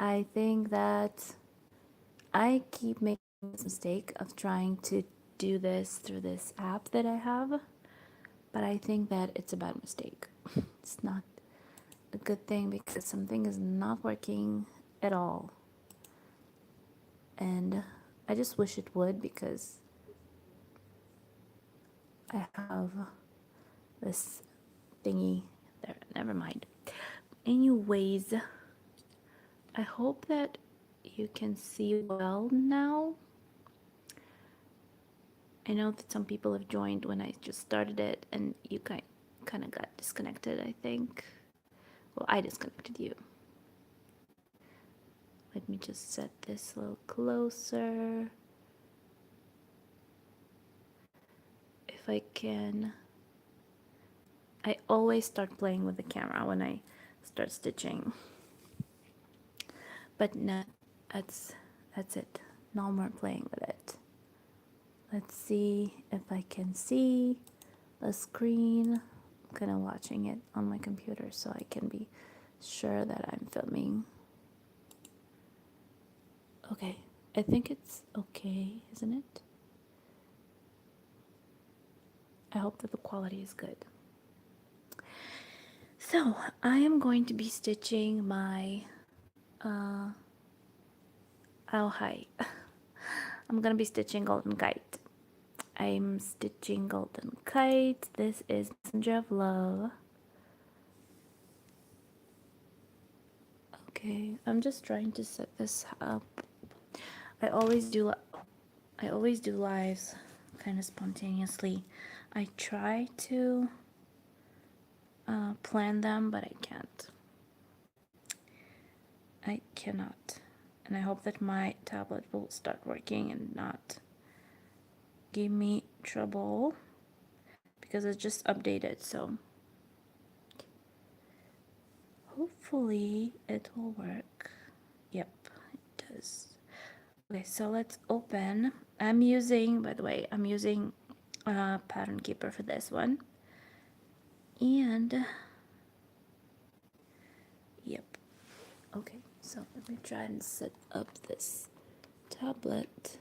I think that I keep making this mistake of trying to do this through this app that I have, but I think that it's a bad mistake. It's not a good thing because something is not working at all. And I just wish it would because I have this thingy there. Never mind. Anyways, I hope that you can see well now. I know that some people have joined when I just started it and you kind of got disconnected, I think. Well, I disconnected you. Let me just set this a little closer. If I can. I always start playing with the camera when I start stitching. But no, that's it. No more playing with it. Let's see if I can see the screen. I'm kind of watching it on my computer so I can be sure that I'm filming. Okay, I think it's okay, isn't it? I hope that the quality is good. So, I am going to be stitching my, oh hi, I'm gonna be stitching Golden Kite. I'm stitching Golden Kite. This is Messenger of Love. Okay, I'm just trying to set this up. I always do lives kind of spontaneously. I try to plan them, but I can't. I cannot. And I hope that my tablet will start working and not give me trouble because it's just updated, so hopefully it will work. Yep, it does. Okay, so let's open. I'm using, by the way, Pattern Keeper for this one. And yep. Okay, so let me try and set up this tablet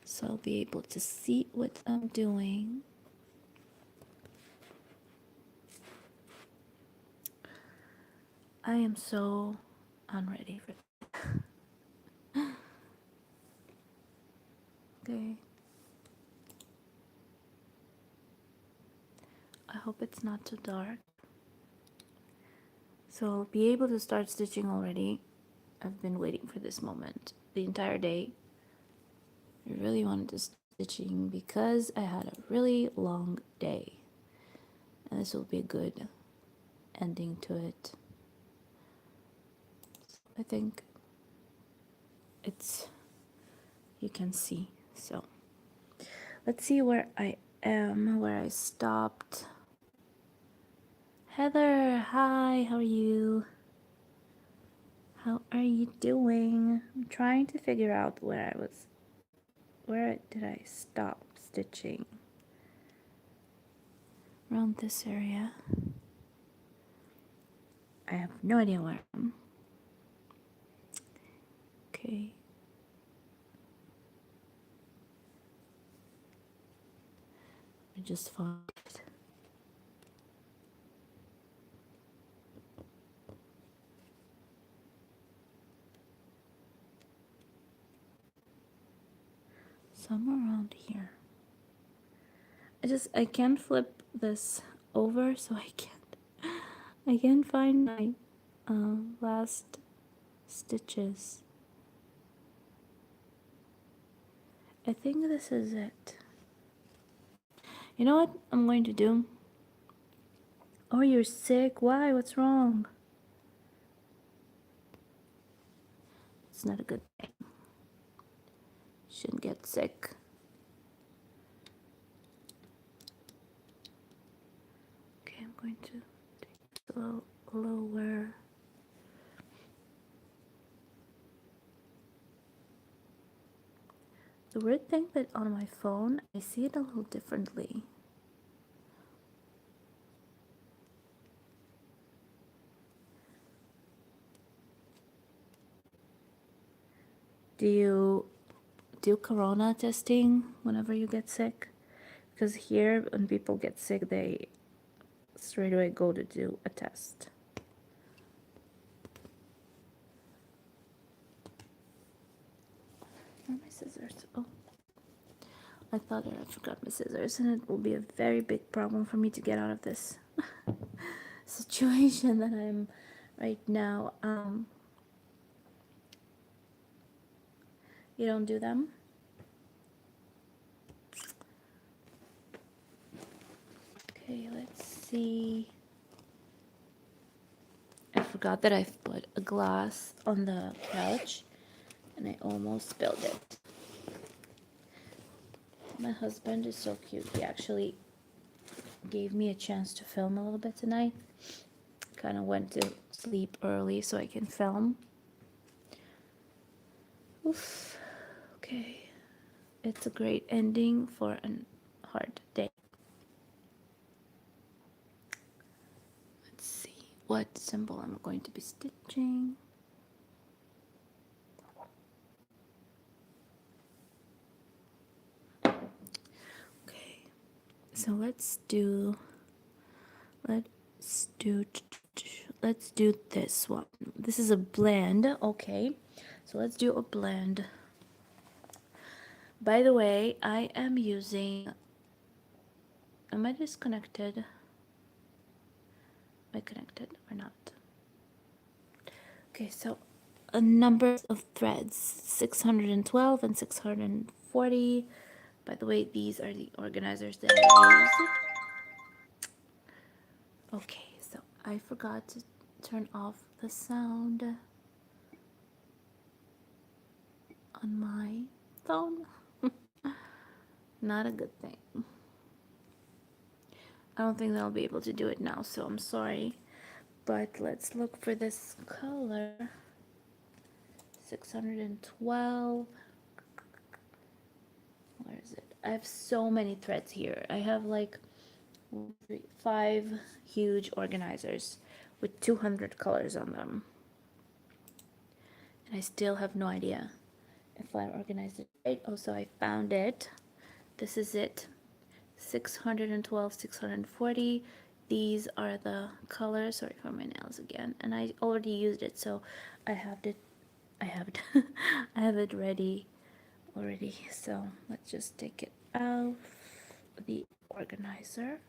so I'll be able to see what I'm doing. I am so unready for that. Okay. I hope it's not too dark. So I'll be able to start stitching already. I've been waiting for this moment the entire day. I really wanted to start stitching because I had a really long day. And this will be a good ending to it. I think you can see. So let's see where I am, where I stopped. Heather, hi, how are you? How are you doing? I'm trying to figure out where did I stop stitching? Around this area. I have no idea where I am. Okay. I just find it. Somewhere around here. I can't flip this over, so I can't find my last stitches. I think this is it. You know what I'm going to do? Oh, you're sick. Why? What's wrong? It's not a good thing. Shouldn't get sick. Okay, I'm going to take it a little lower. The weird thing that on my phone, I see it a little differently. Do you do corona testing whenever you get sick? Because here, when people get sick, they straight away go to do a test. Where are my scissors? Oh, I thought that I forgot my scissors, and it will be a very big problem for me to get out of this situation that I'm right now. You don't do them? Okay, let's see. I forgot that I've put a glass on the couch and I almost spilled it. My husband is so cute. He actually gave me a chance to film a little bit tonight. Kind of went to sleep early so I can film. Oof. Okay. It's a great ending for a hard day. Let's see what symbol I'm going to be stitching. Okay. So let's do this one. This is a blend. Okay. So let's do a blend. By the way, I am using, am I disconnected? Am I connected or not? Okay, so a number of threads, 612 and 640. By the way, these are the organizers that I use. Okay, so I forgot to turn off the sound on my phone. Not a good thing. I don't think that I'll be able to do it now, so I'm sorry. But let's look for this color. 612. Where is it? I have so many threads here. I have like 5 huge organizers with 200 colors on them. And I still have no idea if I organized it right. Oh, so I found it. This is it. 612, 640. These are the colors. Sorry for my nails again. And I already used it, so I have it. I have it ready already. So let's just take it out the organizer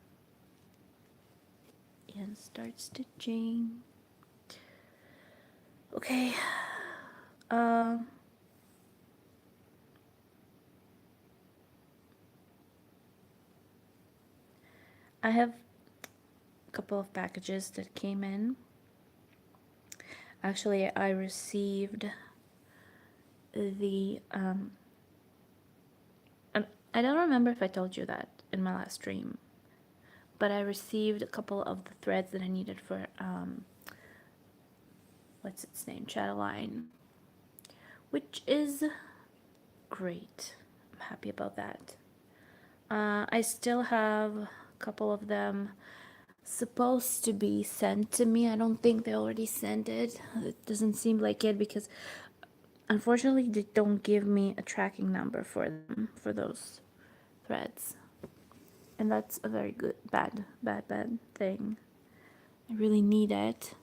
and start stitching. Okay. I have a couple of packages that came in. Actually, I received the I don't remember if I told you that in my last stream, but I received a couple of the threads that I needed for what's its name, Chatline, which is great. I'm happy about that. I still have a couple of them supposed to be sent to me. I don't think they already sent it. It doesn't seem like it because unfortunately they don't give me a tracking number for them, for those threads. And that's a very bad thing. I really need it.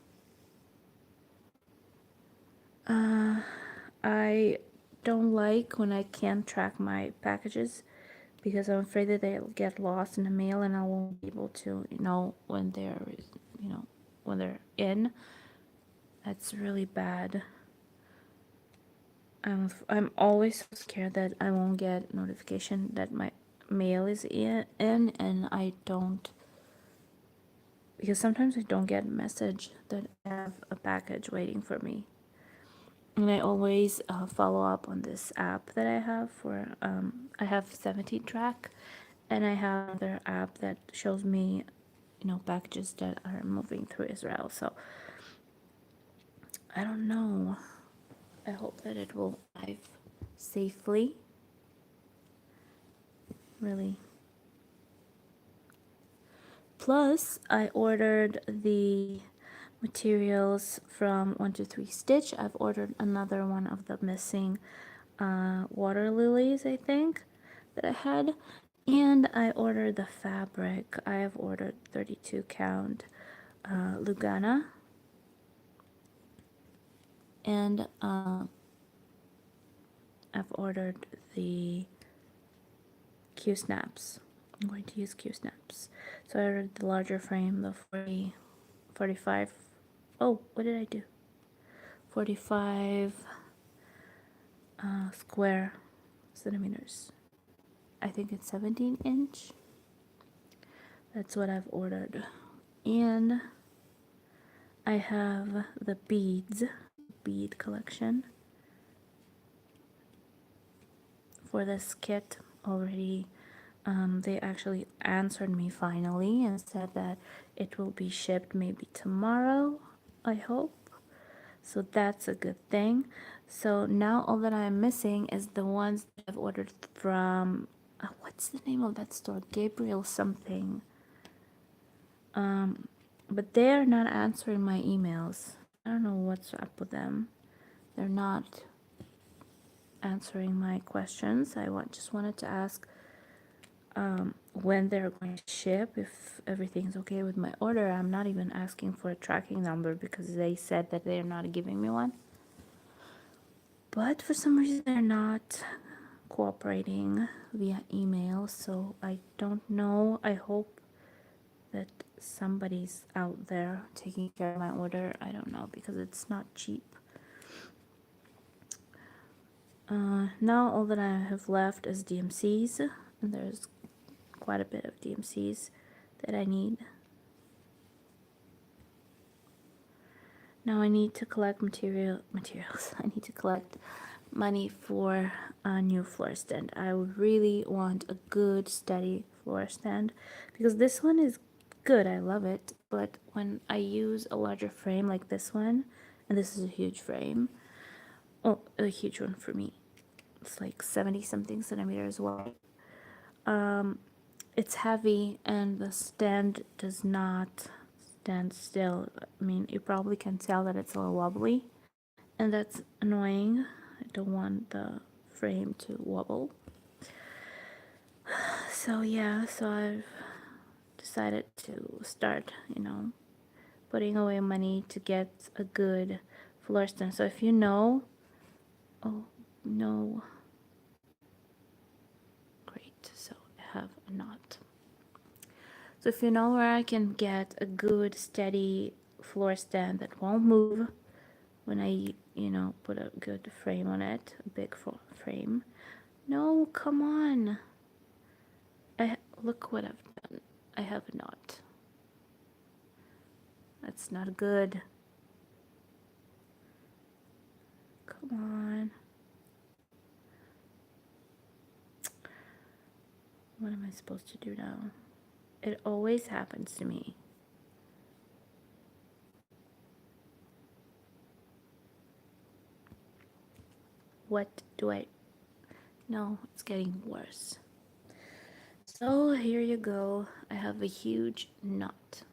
I don't like when I can't track my packages because I'm afraid that they'll get lost in the mail and I won't be able to know when they're, when they're in. That's really bad. I'm always so scared that I won't get notification that my mail is in and I don't, because sometimes I don't get a message that I have a package waiting for me. And I always follow up on this app that I have for, I have 17 track and I have another app that shows me, packages that are moving through Israel. So I don't know. I hope that it will arrive safely. Really. Plus, I ordered the materials from 123 Stitch. I've ordered another one of the missing water lilies, I think, that I had. And I ordered the fabric. I have ordered 32 count Lugana. And I've ordered the Q snaps. I'm going to use Q snaps. So I ordered the larger frame, the 40, 45. Oh, what did I do? 45 square centimeters. I think it's 17-inch. That's what I've ordered. And I have the bead collection for this kit already. They actually answered me finally and said that it will be shipped maybe tomorrow, I hope. So that's a good thing. So now all that I'm missing is the ones that I've ordered from, what's the name of that store? Gabriel something. But they're not answering my emails. I don't know what's up with them. They're not answering my questions. Just wanted to ask when they're going to ship, if everything's okay with my order. I'm not even asking for a tracking number because they said that they're not giving me one. But for some reason they're not cooperating via email, so I don't know. I hope that somebody's out there taking care of my order. I don't know, because it's not cheap. Now all that I have left is DMCs, and there's quite a bit of DMCs that I need. Now I need to collect materials. I need to collect money for a new floor stand. I really want a good, steady floor stand because this one is good. I love it. But when I use a larger frame like this one, and this is a huge frame, oh, a huge one for me. It's like 70 something centimeters wide. It's heavy and the stand does not stand still. I mean, you probably can tell that it's a little wobbly, and that's annoying. I don't want the frame to wobble. So yeah, so I've decided to start, putting away money to get a good floor stand. So if you know, oh no, great. So I have a knot. So if you know where I can get a good steady floor stand that won't move when I, put a good frame on it, a big frame. No, come on. Look what I've done. I have a knot. That's not good. Come on. What am I supposed to do now? It always happens to me. What do I... No, it's getting worse. So here you go. I have a huge knot.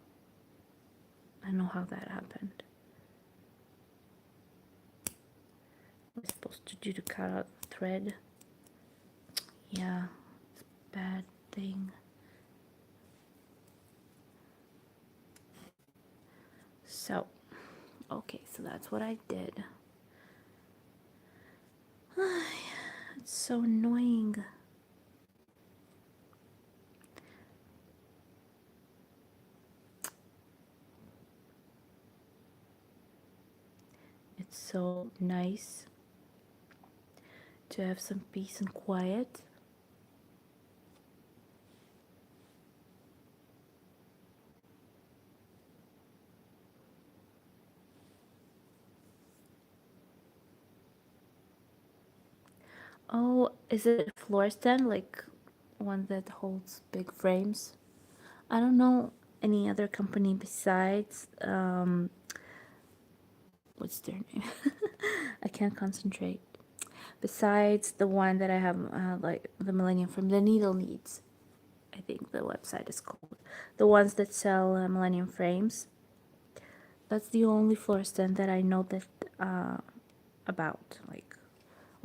I don't know how that happened. What am I supposed to do to cut out the thread? Yeah, it's a bad thing. So, okay, so that's what I did. It's so annoying. It's so nice to have some peace and quiet. Oh, is it a floor stand, like one that holds big frames? I don't know any other company besides, what's their name? I can't concentrate. Besides the one that I have, like the Millennium from the Needle Needs, I think the website is called. The ones that sell Millennium frames. That's the only floor stand that I know that about. Like,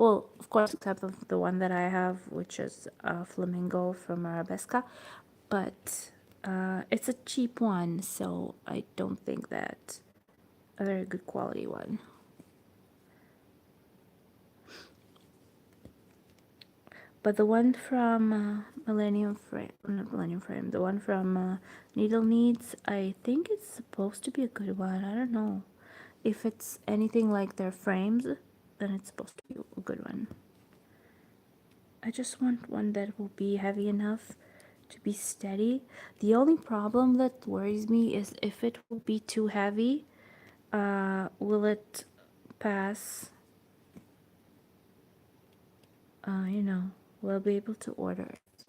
Well, of course, except of the one that I have, which is a flamingo from Arabesca, but it's a cheap one, so I don't think that a very good quality one. But the one from Millennium Frame, not Millennium Frame, the one from Needle Needs, I think it's supposed to be a good one. I don't know. If it's anything like their frames, then it's supposed to be a good one. I just want one that will be heavy enough to be steady. The only problem that worries me is if it will be too heavy, will it pass? You know, will I be able to order it?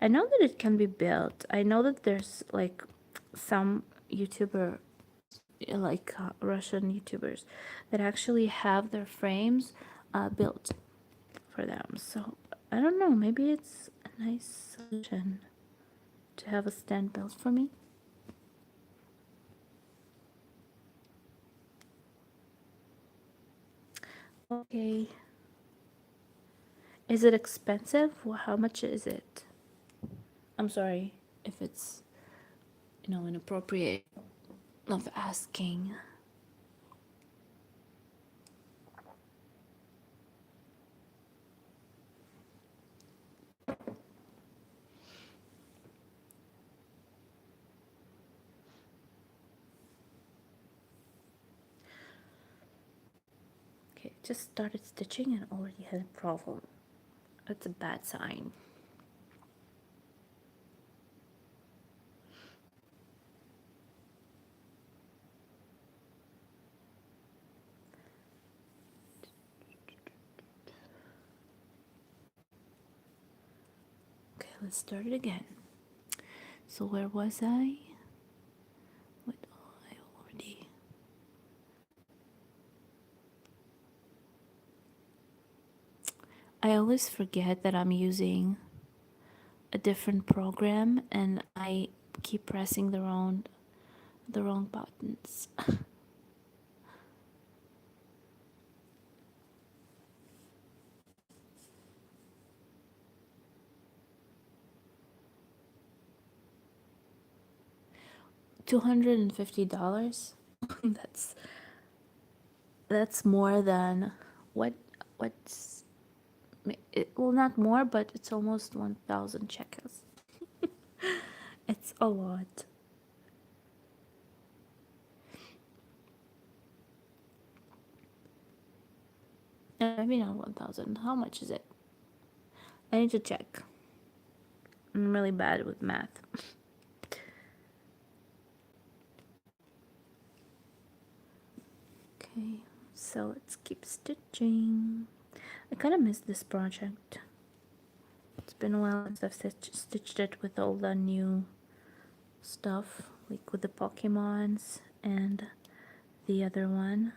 I know that it can be built. I know that there's like some YouTuber, like Russian YouTubers, that actually have their frames built for them. So I don't know. Maybe it's a nice solution to have a stand built for me. Okay. Is it expensive? Well, how much is it? I'm sorry if it's, inappropriate of asking. Okay, just started stitching and already had a problem. That's a bad sign. Okay, let's start it again. So where was I? What? Oh, I already. I always forget that I'm using a different program and I keep pressing the wrong buttons. $250. that's that's more than what's well, not more, but it's almost 1,000 shekels. It's a lot. Maybe not 1,000. How much is it? I need to check. I'm really bad with math. Okay, so let's keep stitching. I kind of missed this project. It's been a while since I've stitched it with all the new stuff, like with the Pokemons and the other one.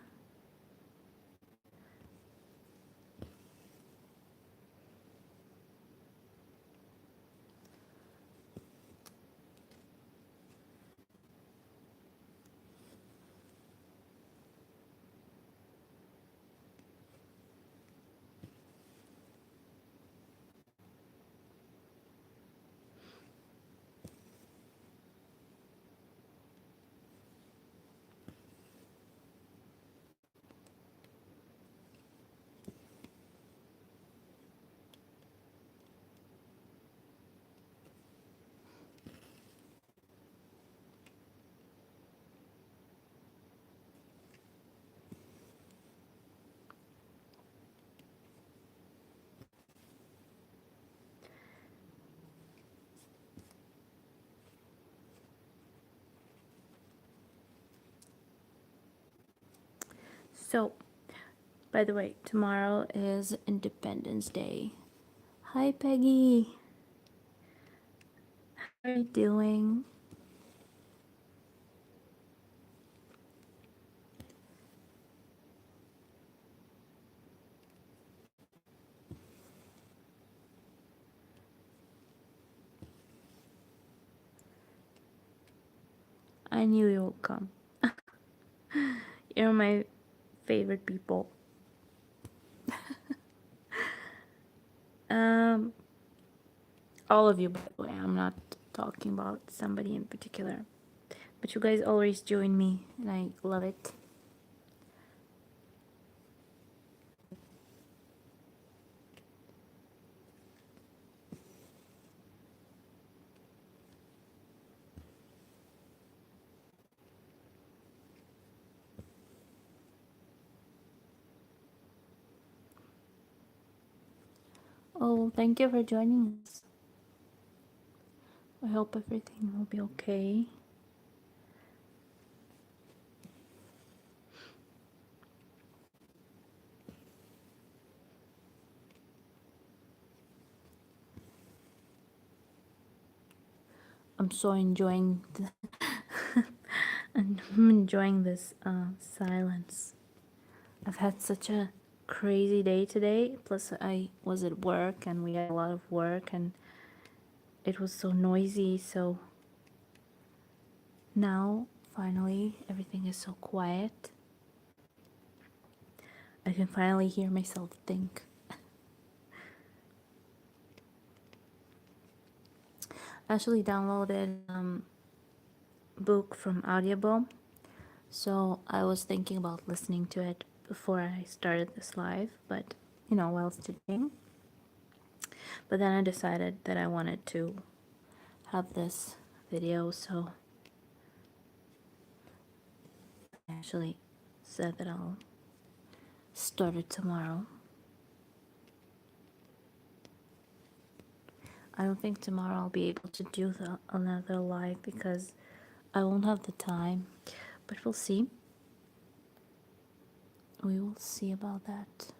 So, by the way, tomorrow is Independence Day. Hi, Peggy. How are you doing? I knew you would come. You're my favorite people. Um, all of you, by the way. I'm not talking about somebody in particular. But you guys always join me, and I love it. Oh, thank you for joining us. I hope everything will be okay. I'm so enjoying I'm enjoying this silence. I've had such a crazy day today. Plus, I was at work and we had a lot of work and it was so noisy. So now, finally, everything is so quiet. I can finally hear myself think. I actually downloaded book from Audible. So I was thinking about listening to it before I started this live, but while stitching. But then I decided that I wanted to have this video, so I actually said that I'll start it tomorrow. I don't think tomorrow I'll be able to do another live because I won't have the time, but we'll see. We will see about that.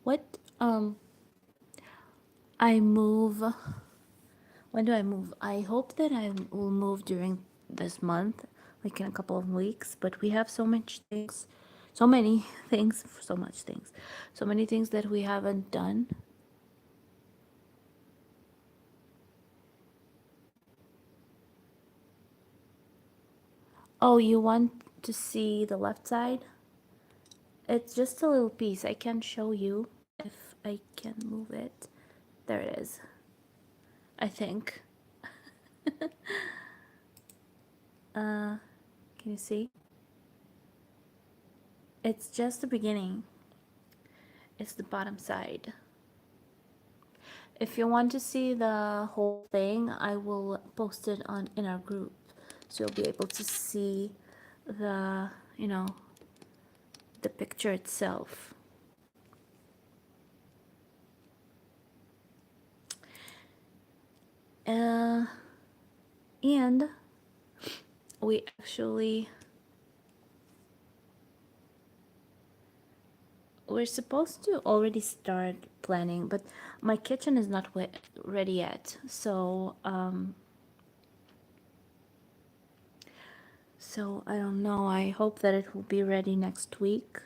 What I move when do I move? I hope that I will move during this month, like in a couple of weeks, but we have so much things, so many things, so much things, so many things that we haven't done. Oh, you want to see the left side? It's just a little piece. I can show you if I can move it. There it is. I think. Can you see? It's just the beginning. It's the bottom side. If you want to see the whole thing, I will post it in our group, so you'll be able to see the the picture itself. And we actually we're supposed to already start planning, but my kitchen is not ready yet. So I don't know. I hope that it will be ready next week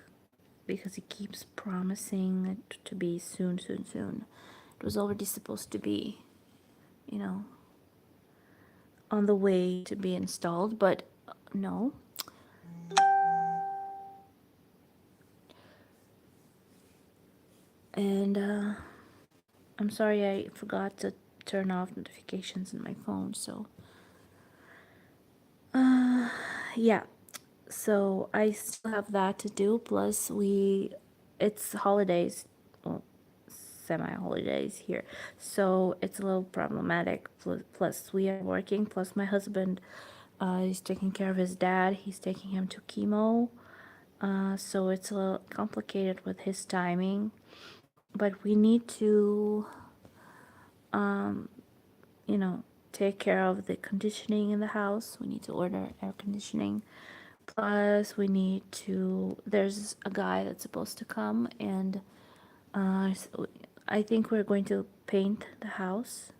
because it keeps promising it to be soon, soon, soon. It was already supposed to be, you know, on the way to be installed, but no. And I'm sorry I forgot to turn off notifications in my phone, so yeah. So I still have that to do, plus it's holidays, well, semi-holidays here, so it's a little problematic. Plus we are working, plus my husband is taking care of his dad. He's taking him to chemo, So it's a little complicated with his timing. But we need to, um, you know, take care of the conditioning in the house. We need to order air conditioning. Plus, we need to, there's a guy that's supposed to come, and I think we're going to paint the house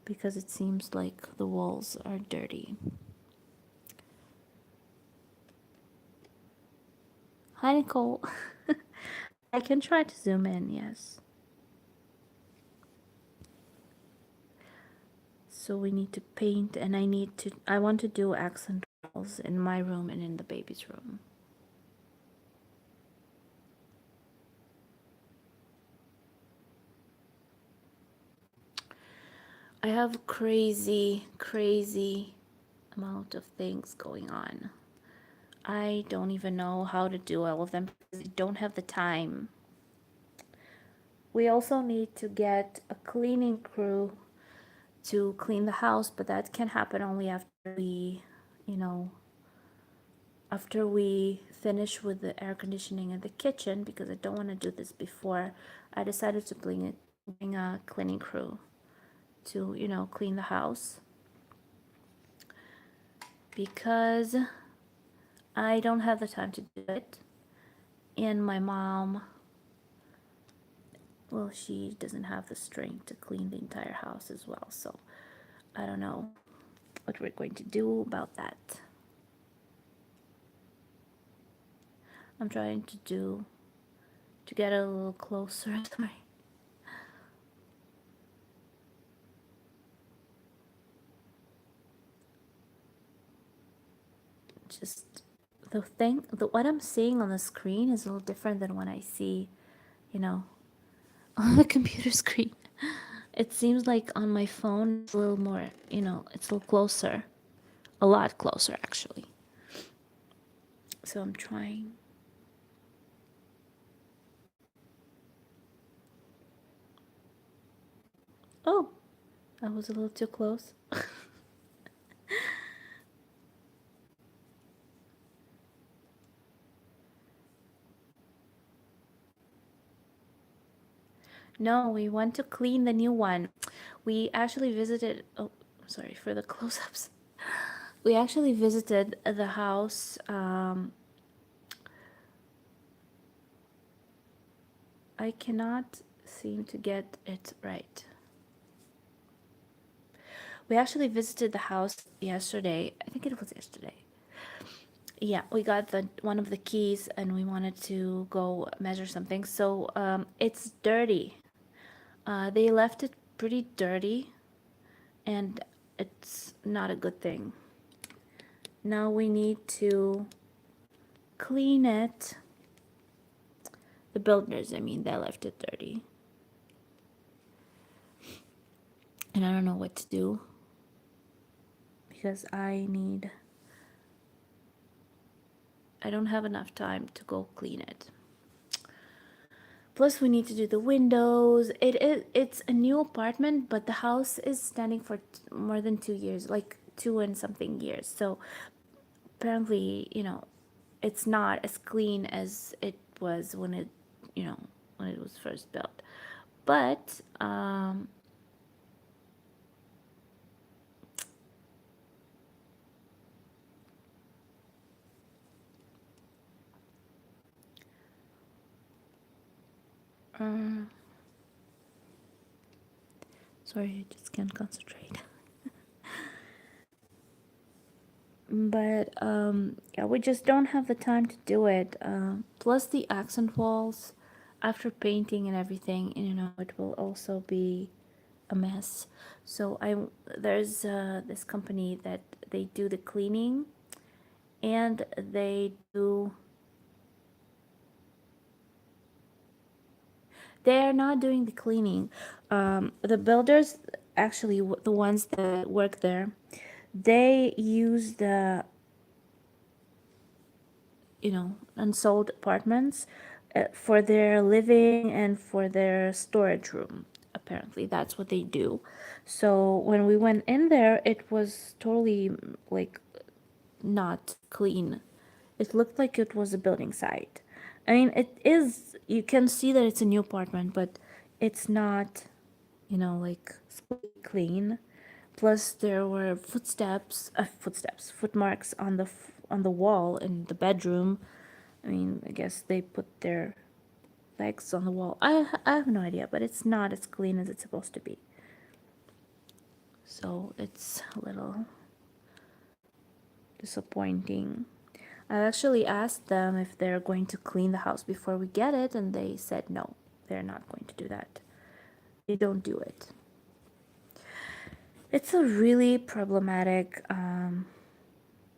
because it seems like the walls are dirty. Hi, Nicole. I can try to zoom in, yes. So we need to paint, and I want to do accent walls in my room and in the baby's room. I have crazy, crazy amount of things going on. I don't even know how to do all of them because I don't have the time. We also need to get a cleaning crew to clean the house, but that can happen only after we, you know, after we finish with the air conditioning in the kitchen, because I don't want to do this before. I decided to bring a cleaning crew to, you know, clean the house because I don't have the time to do it. And my mom, well, she doesn't have the strength to clean the entire house as well. So I don't know what we're going to do about that. I'm trying to get a little closer. Sorry. Just what I'm seeing on the screen is a little different than what I see, you know, on the computer screen. It seems like on my phone it's a little more, you know, it's a little closer. A lot closer, actually. So I'm trying. Oh, I was a little too close. No, we want to clean the new one. We actually visited, oh, sorry for the close ups. We actually visited the house. I cannot seem to get it right. We actually visited the house yesterday. I think it was yesterday. Yeah, we got the one of the keys and we wanted to go measure something. So it's dirty. They left it pretty dirty, and it's not a good thing. Now we need to clean it. The builders, I mean, they left it dirty. And I don't know what to do because I don't have enough time to go clean it. Plus, we need to do the windows. It's a new apartment, but the house is standing for more than 2 years, like 2 and something years. So apparently, you know, it's not as clean as it was when it was first built. But sorry, I just can't concentrate. But yeah, we just don't have the time to do it. Plus the accent walls, after painting and everything, you know, it will also be a mess. So there's this company that they do the cleaning, and they are not doing the cleaning. The builders, actually, the ones that work there, they use the, you know, unsold apartments for their living and for their storage room. Apparently, that's what they do. So when we went in there, it was totally like not clean. it looked like it was a building site. I mean, it is, you can see that it's a new apartment, but it's not, like squeaky clean. Plus, there were footmarks on the wall in the bedroom. I mean, I guess they put their legs on the wall. I have no idea, but it's not as clean as it's supposed to be. So it's a little disappointing. I actually asked them if they're going to clean the house before we get it, and they said no, they're not going to do that. They don't do it. It's a really problematic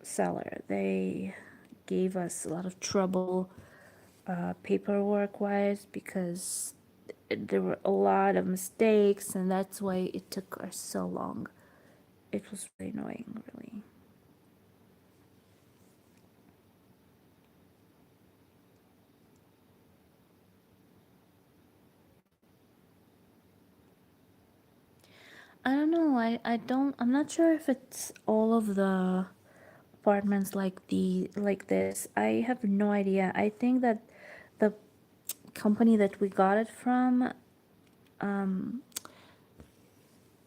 seller. They gave us a lot of trouble paperwork wise because there were a lot of mistakes, and that's why it took us so long. It was really annoying, really. I don't know. I'm not sure if it's all of the apartments like this. I have no idea. I think that the company that we got it from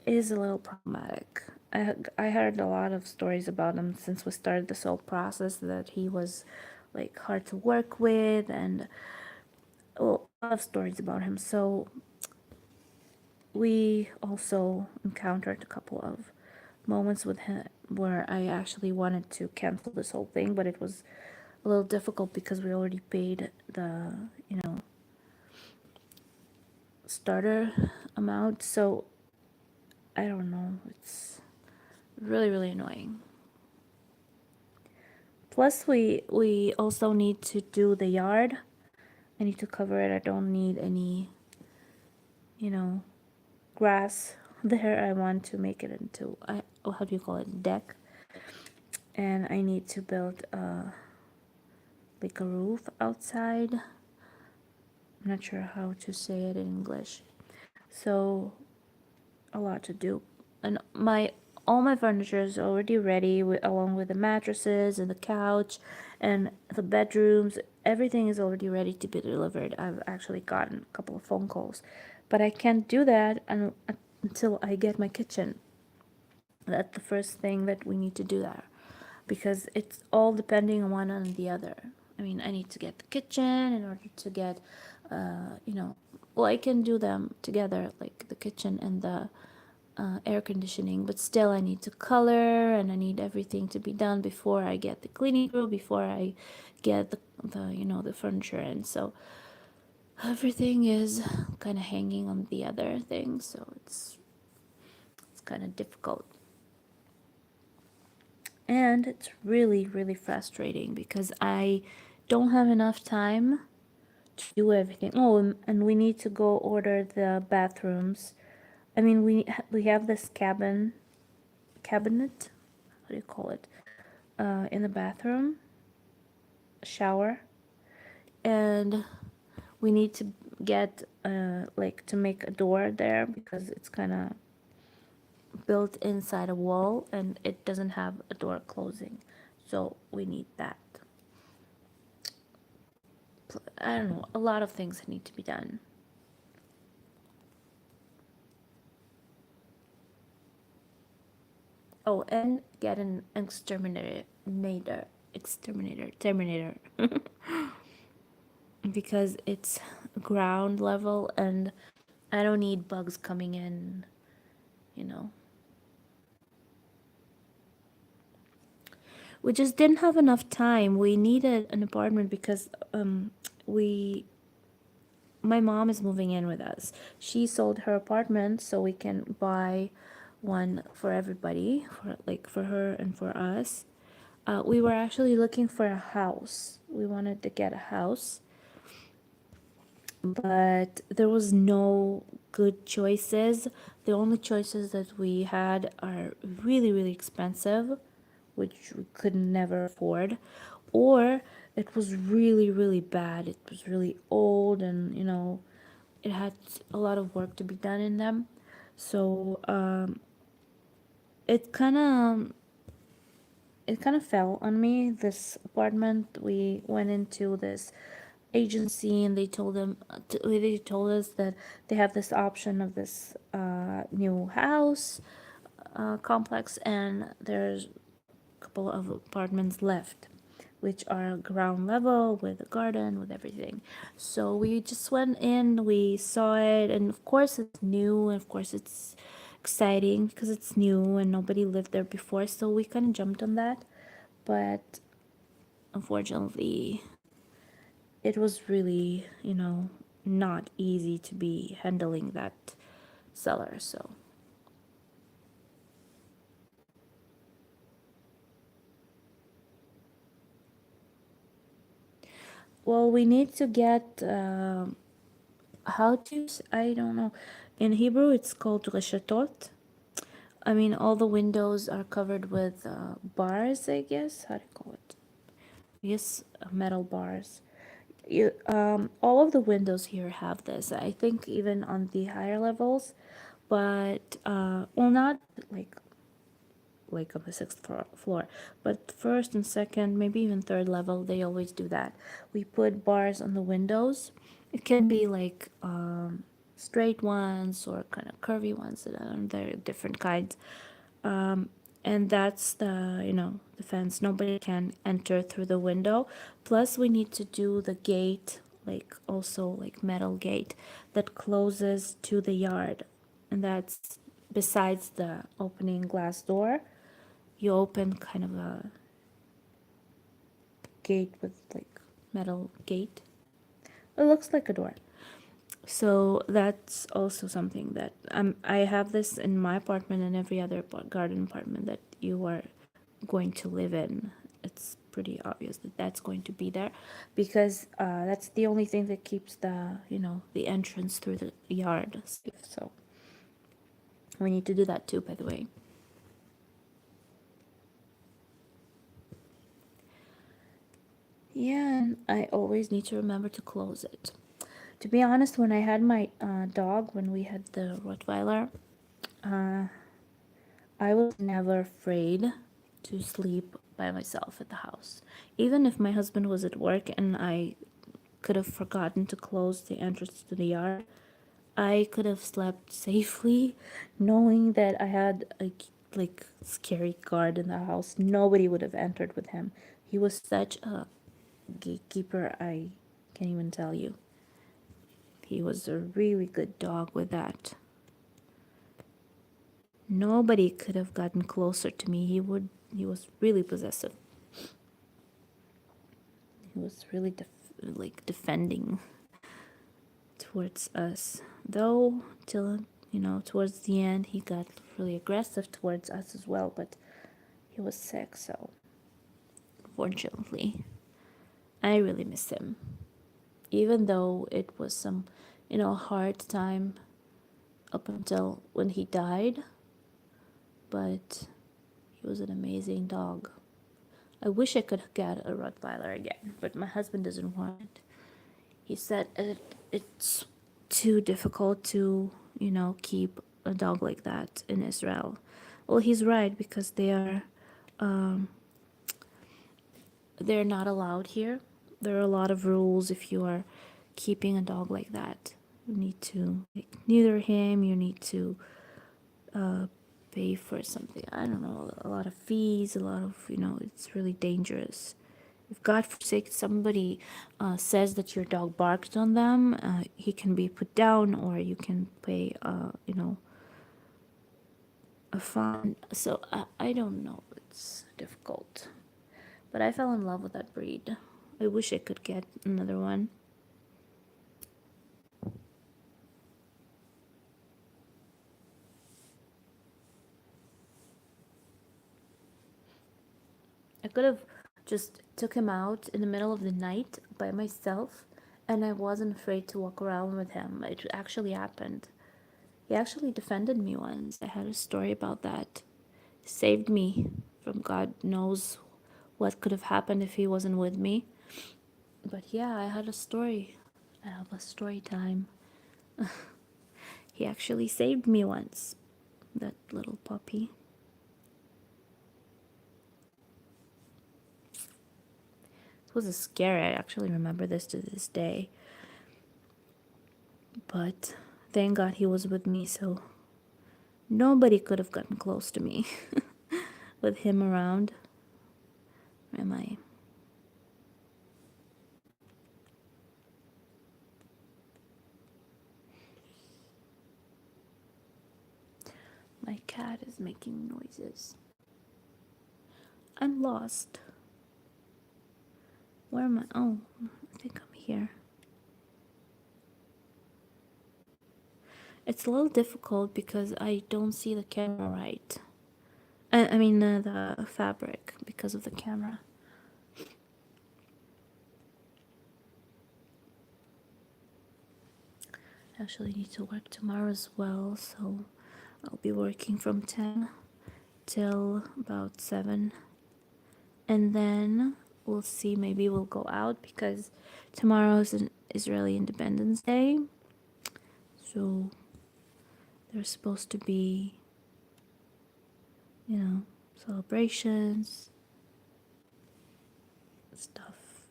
is a little problematic. I heard a lot of stories about him since we started this whole process, that he was like hard to work with, and well, a lot of stories about him. So we also encountered a couple of moments with him where I actually wanted to cancel this whole thing, but it was a little difficult because we already paid the, starter amount. So I don't know. It's really, really annoying. Plus, we also need to do the yard. I need to cover it. I don't need any, you know, grass there. I want to make it into, how do you call it, deck. And I need to build like a roof outside. I'm not sure how to say it in English. So a lot to do. And all my furniture is already ready, along with the mattresses and the couch and the bedrooms. Everything is already ready to be delivered. I've actually gotten a couple of phone calls, but I can't do that until I get my kitchen. That's the first thing that we need to do there, because it's all depending on one on the other. I mean, I need to get the kitchen in order to get, well, I can do them together, like the kitchen and the air conditioning, but still I need to color, and I need everything to be done before I get the cleaning crew, before I get the furniture in. So everything is kind of hanging on the other thing, so it's kind of difficult. And it's really, really frustrating because I don't have enough time to do everything. Oh, and we need to go order the bathrooms. I mean, we have this cabinet. How do you call it? In the bathroom, shower, and we need to get like to make a door there because it's kind of built inside a wall and it doesn't have a door closing, so we need that. I don't know, a lot of things need to be done. Oh, and get an exterminator because it's ground level and I don't need bugs coming in, you know. We just didn't have enough time. We needed an apartment because we my mom is moving in with us. She sold her apartment so we can buy one for everybody, for her and for us. We were actually looking for a house. We wanted to get a house, but there was no good choices. The only choices that we had are really, really expensive, which we could never afford, or it was really, really bad. It was really old, and it had a lot of work to be done in them. So it kind of it kind of fell on me. This apartment, we went into this agency and they told us that they have this option of this new house complex, and there's a couple of apartments left, which are ground level with a garden with everything. So we just went in, we saw it, and of course it's new, and of course it's exciting because it's new and nobody lived there before. So we kind of jumped on that, but unfortunately, it was really, not easy to be handling that seller. So, well, we need to get I don't know. In Hebrew, it's called reshatot. I mean, all the windows are covered with bars, I guess. How do you call it? Yes, metal bars. All of the windows here have this. I think even on the higher levels, but well, not like on the sixth floor, but first and second, maybe even third level, they always do that. We put bars on the windows. It can be like straight ones or kind of curvy ones. They're different kinds. Um, and that's the fence. Nobody can enter through the window. Plus, we need to do the gate, like also like metal gate that closes to the yard, and that's besides the opening glass door. You open kind of a gate with like metal gate. It looks like a door. So that's also something that I have this in my apartment and every other garden apartment that you are going to live in. It's pretty obvious that that's going to be there because that's the only thing that keeps the entrance through the yard safe. So we need to do that too, by the way. Yeah, and I always need to remember to close it. To be honest, when I had my dog, when we had the Rottweiler, uh, I was never afraid to sleep by myself at the house. Even if my husband was at work and I could have forgotten to close the entrance to the yard, I could have slept safely knowing that I had a like scary guard in the house. Nobody would have entered with him. He was such a gatekeeper, I can't even tell you. He was a really good dog with that. Nobody could have gotten closer to me. He was really possessive. He was really defending towards us. Though till towards the end he got really aggressive towards us as well, but he was sick, so unfortunately I really miss him. Even though it was some, hard time up until when he died, but he was an amazing dog. I wish I could get a Rottweiler again, but my husband doesn't want it. He said it's too difficult to, keep a dog like that in Israel. Well, he's right because um, they're not allowed here. There are a lot of rules if you are keeping a dog like that. You need to neuter him. You need to uh, pay for something. I don't know, a lot of fees, a lot of, it's really dangerous. If God forsake somebody says that your dog barked on them, he can be put down or you can pay, a fine. So I don't know. It's difficult. But I fell in love with that breed. I wish I could get another one. I could have just took him out in the middle of the night by myself, and I wasn't afraid to walk around with him. It actually happened. He actually defended me once. I had a story about that. He saved me from God knows what could have happened if he wasn't with me. But yeah, I had a story. I have a story time. He actually saved me once. That little puppy. was scary. I actually remember this to this day. But thank God he was with me, so nobody could have gotten close to me with him around. Where am I? My cat is making noises. I'm lost. Where am I? Oh, I think I'm here. It's a little difficult because I don't see the camera right. I mean, the fabric because of the camera. I actually need to work tomorrow as well, so I'll be working from 10 till about 7. And then we'll see, maybe we'll go out because tomorrow is an Israeli Independence Day. So there's supposed to be, celebrations, stuff.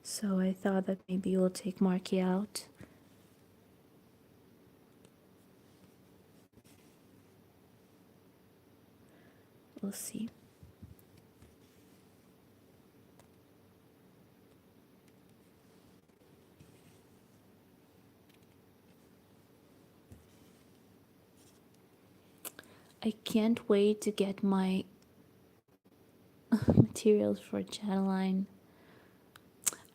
So I thought that maybe we'll take Marky out. We'll see. I can't wait to get my materials for channel.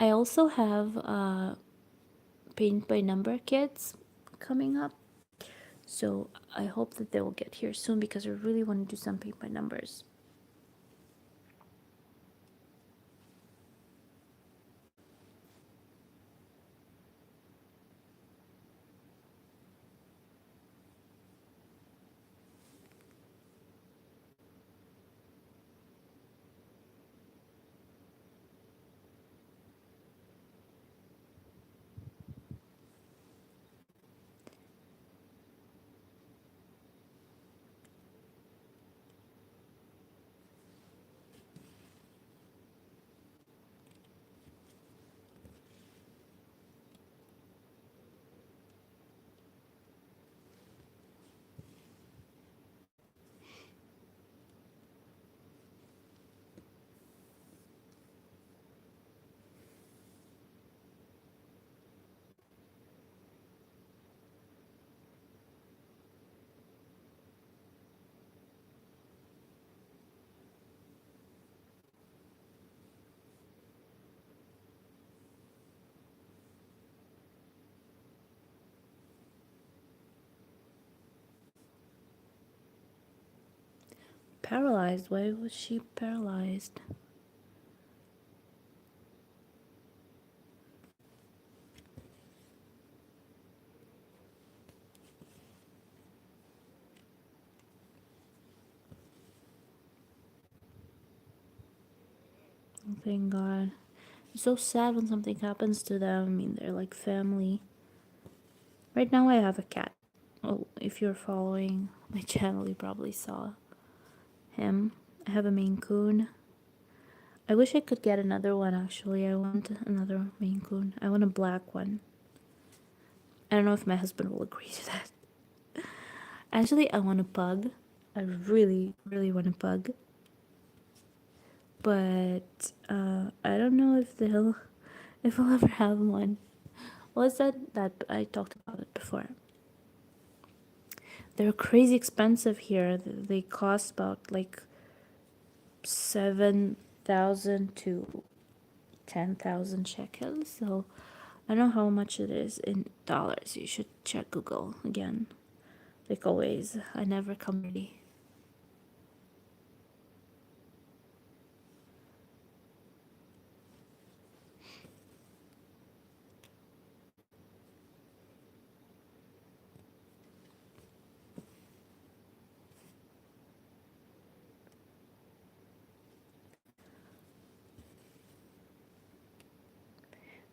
I also have paint by number kits coming up, so I hope that they will get here soon because I really want to do some paint by numbers. Paralyzed? Why was she paralyzed? Oh, thank God. It's so sad when something happens to them. I mean, they're like family. Right now I have a cat. Oh, if you're following my channel, you probably saw him. I have a Maine Coon. I wish I could get another one actually. I want another Maine Coon. I want a black one. I don't know if my husband will agree to that. Actually, I want a pug. I really, really want a pug. But I don't know if I'll ever have one. Well, it's that I talked about it before. They're crazy expensive here. They cost about like 7,000 to 10,000 shekels. So I don't know how much it is in dollars. You should check Google again. Like always, I never come ready.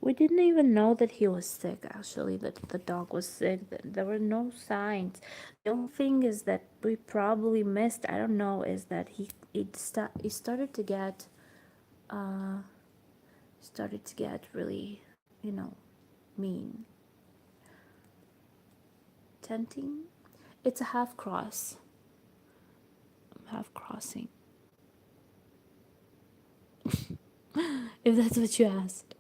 We didn't even know that he was sick, actually, that the dog was sick. There were no signs. The only thing is that we probably missed, I don't know, is that he started to get started to get really, you know, mean. Tenting? It's a half cross. Half crossing. If that's what you asked.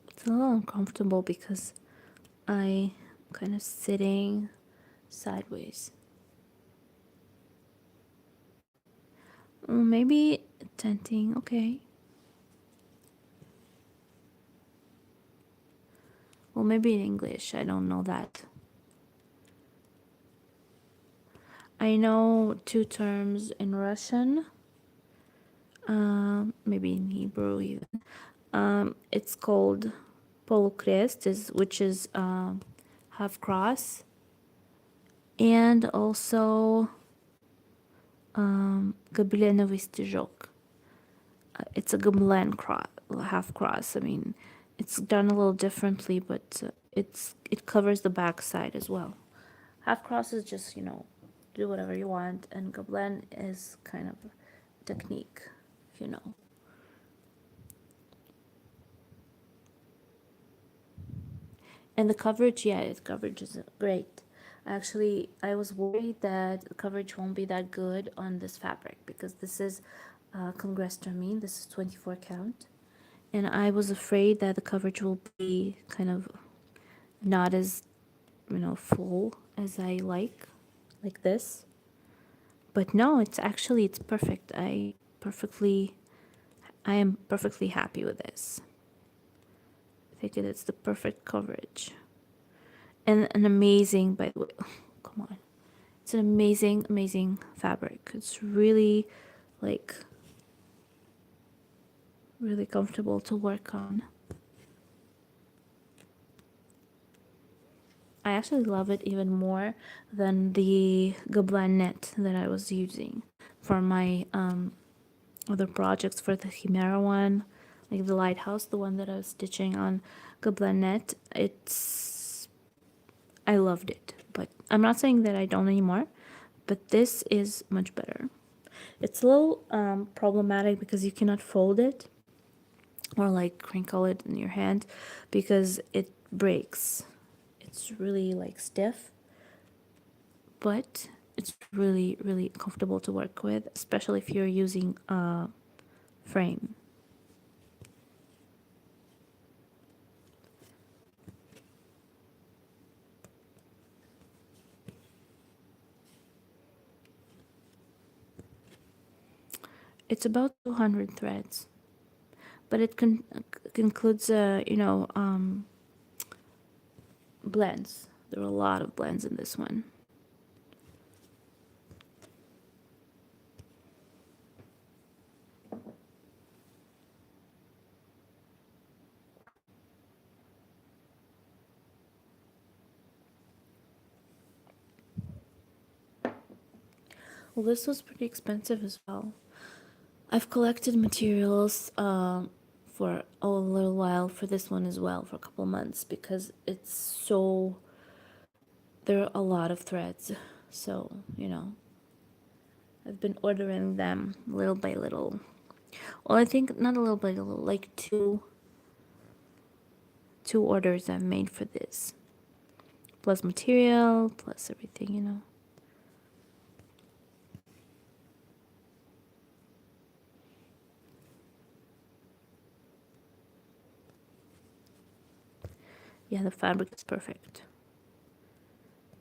It's a little uncomfortable because I kind of sitting sideways. Maybe tenting, okay. Well, maybe in English, I don't know that. I know two terms in Russian, maybe in Hebrew even. It's called polukreст, which is half cross, and also goblenovый стежок. It's a goblen half cross. I mean, it's done a little differently, but it covers the back side as well. Half cross is just, do whatever you want, and goblen is kind of technique, you know. And the coverage, the coverage is great. Actually, I was worried that the coverage won't be that good on this fabric because this is Congress Termine, this is 24 count. And I was afraid that the coverage will be kind of not as, full as I like this. But no, it's perfect. I am perfectly happy with this. I think it's the perfect coverage. And an amazing, by the way, come on. It's an amazing, amazing fabric. It's really, really comfortable to work on. I actually love it even more than the Gobelin net that I was using for my other projects, for the Chimera one, like the lighthouse, the one that I was stitching on Gobelin net. I loved it, but I'm not saying that I don't anymore, but this is much better. It's a little problematic because you cannot fold it or crinkle it in your hand because it breaks. It's really stiff, but it's really, really comfortable to work with, especially if you're using a frame. It's about 200 threads, but it includes, blends. There are a lot of blends in this one. Well, this was pretty expensive as well. I've collected materials for a little while for this one as well, for a couple months, because there are a lot of threads. So, I've been ordering them little by little. Well, I think not a little by little, like two orders I've made for this. Plus material, plus everything. Yeah, the fabric is perfect.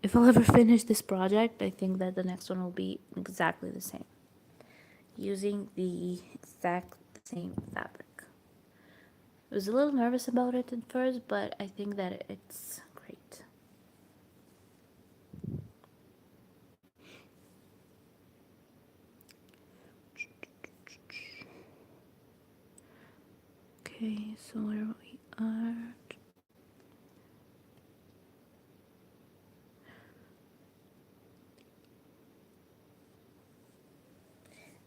If I'll ever finish this project, I think that the next one will be exactly the same. Using the exact same fabric. I was a little nervous about it at first, but I think that it's great. Okay, so where we are.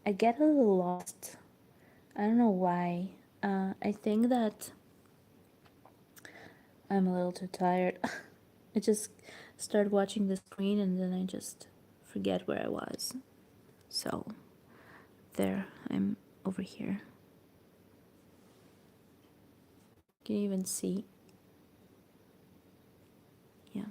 I get a little lost. I don't know why. I think that I'm a little too tired. I just start watching the screen and then I just forget where I was. So, there, I'm over here. Can you even see? Yeah.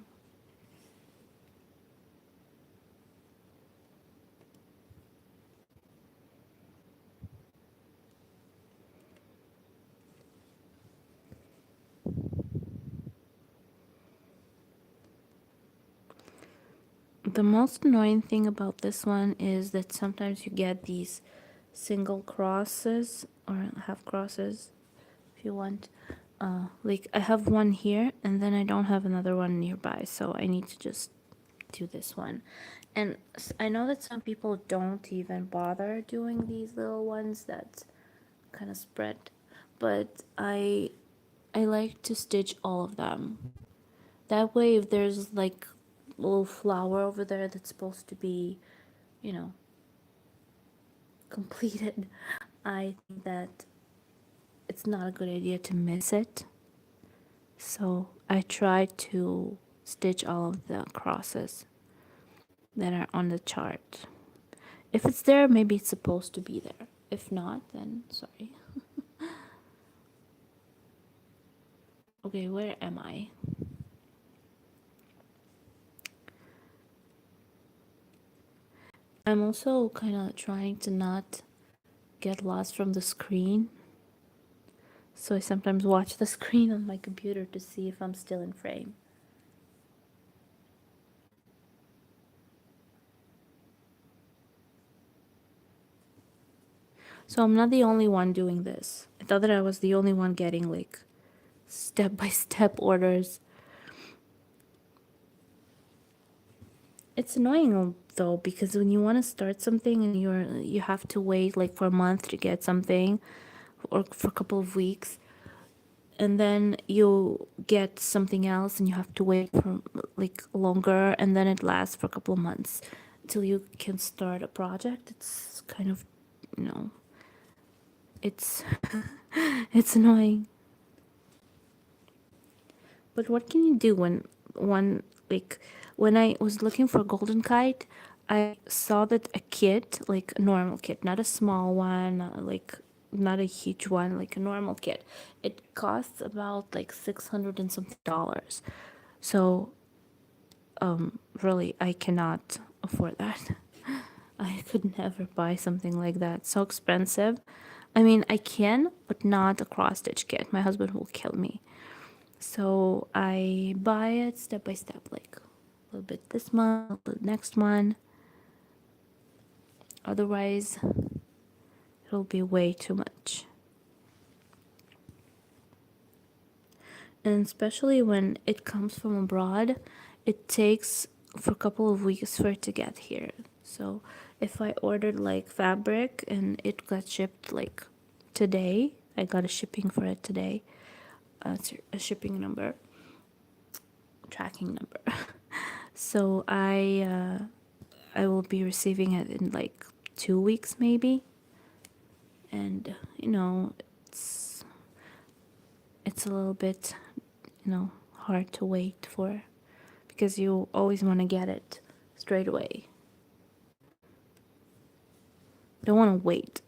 The most annoying thing about this one is that sometimes you get these single crosses or half crosses if you want. Like I have one here and then I don't have another one nearby, so I need to just do this one. And I know that some people don't even bother doing these little ones that kind of spread, but I like to stitch all of them. That way, if there's like a little flower over there that's supposed to be, you know, completed, I think that it's not a good idea to miss it. So I try to stitch all of the crosses that are on the chart. If it's there, maybe it's supposed to be there. If not, then sorry. Okay, where am I? I'm also kind of trying to not get lost from the screen. So I sometimes watch the screen on my computer to see if I'm still in frame. So I'm not the only one doing this. I thought that I was the only one getting like step-by-step orders. It's annoying though because when you want to start something and you have to wait like for a month to get something or for a couple of weeks, and then you get something else and you have to wait for like longer, and then it lasts for a couple of months until you can start a project. It's kind of, you know, it's it's annoying. But what can you do when one like when I was looking for a golden kite, I saw that a kit, like a normal kit, not a small one, like not a huge one, like a normal kit, it costs about like 600 and something dollars. So really I cannot afford that. I could never buy something like that. So expensive. I mean, I can, but not a cross stitch kit. My husband will kill me. So I buy it step by step, like a little bit this month, a little next one. Otherwise, it'll be way too much. And especially when it comes from abroad, it takes for a couple of weeks for it to get here. So if I ordered like fabric and it got shipped like today, I got a shipping for it today. It's a shipping number, tracking number. So I will be receiving it in like 2 weeks maybe, and you know it's a little bit, you know, hard to wait for because you always want to get it straight away. Don't want to wait.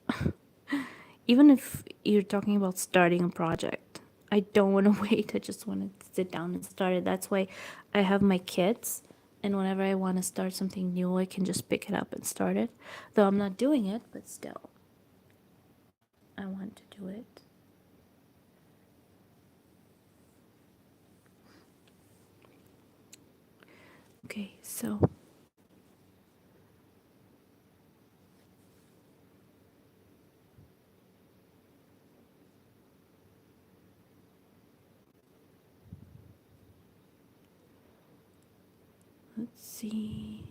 Even if you're talking about starting a project, I don't want to wait. I just want to sit down and start it. That's why I have my kits, and whenever I want to start something new, I can just pick it up and start it. Though I'm not doing it, but still, I want to do it. Okay, so let's see.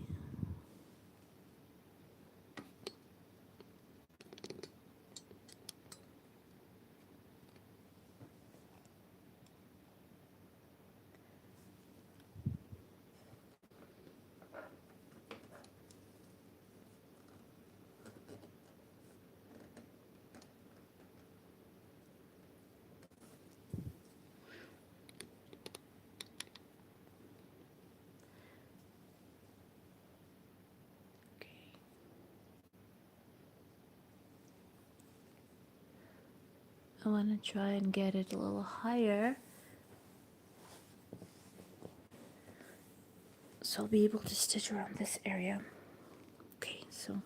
I want to try and get it a little higher so I'll be able to stitch around this area. Okay, so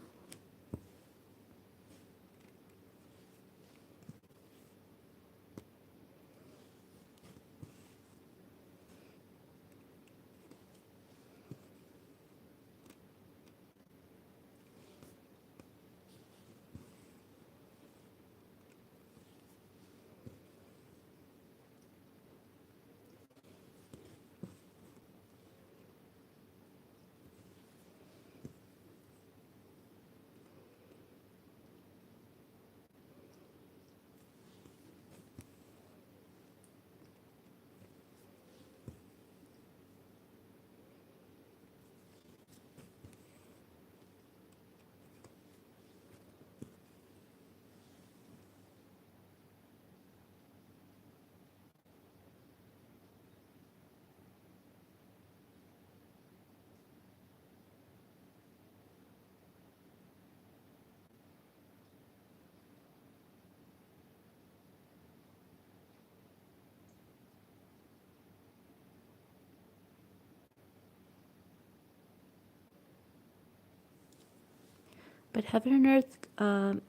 but Heaven and Earth,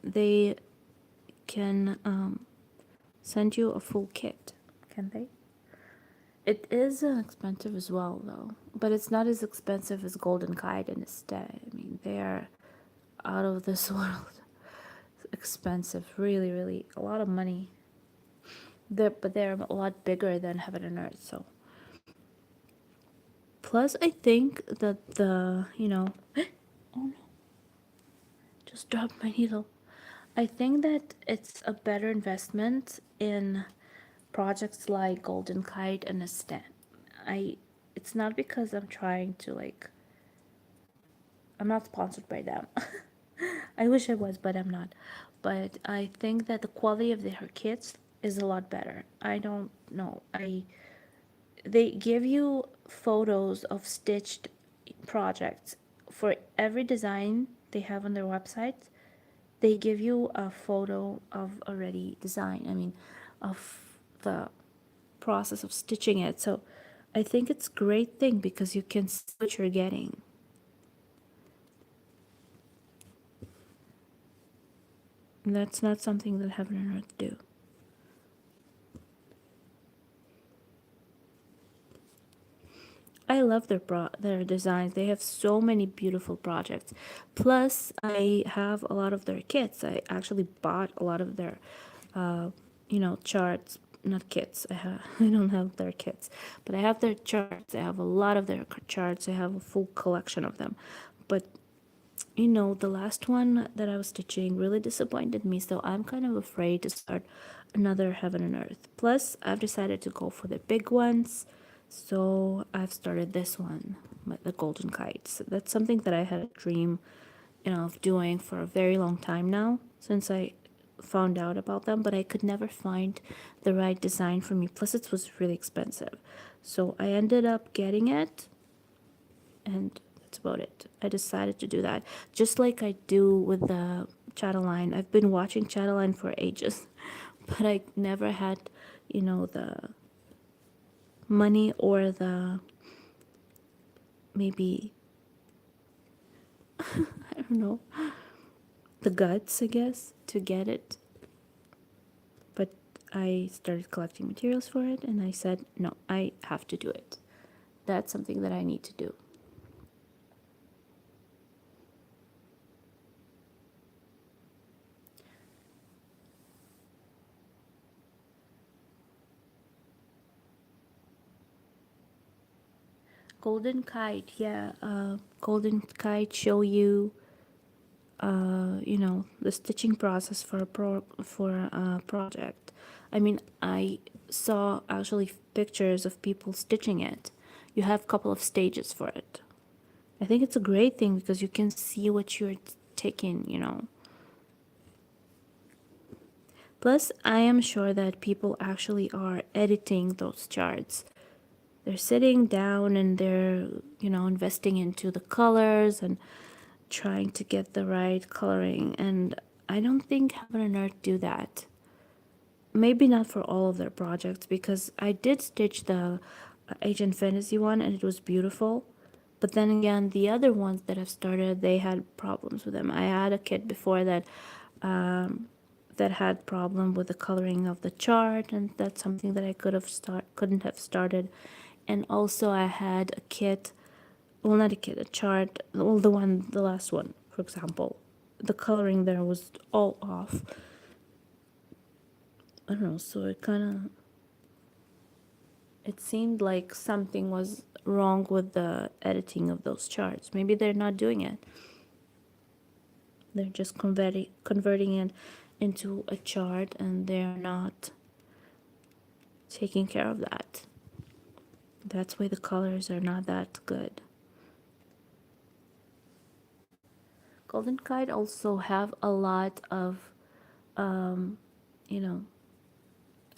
they can send you a full kit, can they? It is expensive as well, though, but it's not as expensive as Golden Kite and Estee. I mean, they are out of this world expensive, really, really a lot of money. But they're a lot bigger than Heaven and Earth. So, plus, I think that oh no, just dropped my needle. I think that it's a better investment in projects like Golden Kite and Estee. I it's not because I'm trying to like I'm not sponsored by them. I wish I was, but I'm not. But I think that the quality of their kits is a lot better. I don't know. They give you photos of stitched projects for every design they have on their website. They give you a photo of already design. I mean, of the process of stitching it. So I think it's a great thing because you can see what you're getting. And that's not something that Heaven and Earth do. I love their designs. They have so many beautiful projects. Plus, I have a lot of their kits. I actually bought a lot of their, charts. Not kits. I don't have their kits, but I have their charts. I have a lot of their charts. I have a full collection of them. But the last one that I was stitching really disappointed me, so I'm kind of afraid to start another Heaven and Earth. Plus, I've decided to go for the big ones, so I've started this one, the Golden Kites. That's something that I had a dream, of doing for a very long time now, since I found out about them, but I could never find the right design for me. Plus, it was really expensive. So I ended up getting it, and that's about it. I decided to do that, just like I do with the Chatterline. I've been watching Chatterline for ages, but I never had, the money or the maybe I don't know, the guts, I guess, to get it. But I started collecting materials for it, and I said, no, I have to do it. That's something that I need to do. Golden Kite, yeah. Golden Kite show you, the stitching process for a project. I mean, I saw actually pictures of people stitching it. You have a couple of stages for it. I think it's a great thing because you can see what you're taking. Plus, I am sure that people actually are editing those charts. They're sitting down and they're, investing into the colors and trying to get the right coloring. And I don't think Heaven and Earth do that. maybe not for all of their projects, because I did stitch the Agent Fantasy one and it was beautiful. But then again, the other ones that I've started, they had problems with them. I had a kit before that that had problem with the coloring of the chart, and that's something that I couldn't have started. And also I had a kit, well, not a kit, a chart, well, the last one, for example, the coloring there was all off. I don't know, so it seemed like something was wrong with the editing of those charts. Maybe they're not doing it. They're just converting it into a chart, and they're not taking care of that. That's why the colors are not that good. Golden Kite also have a lot of, you know,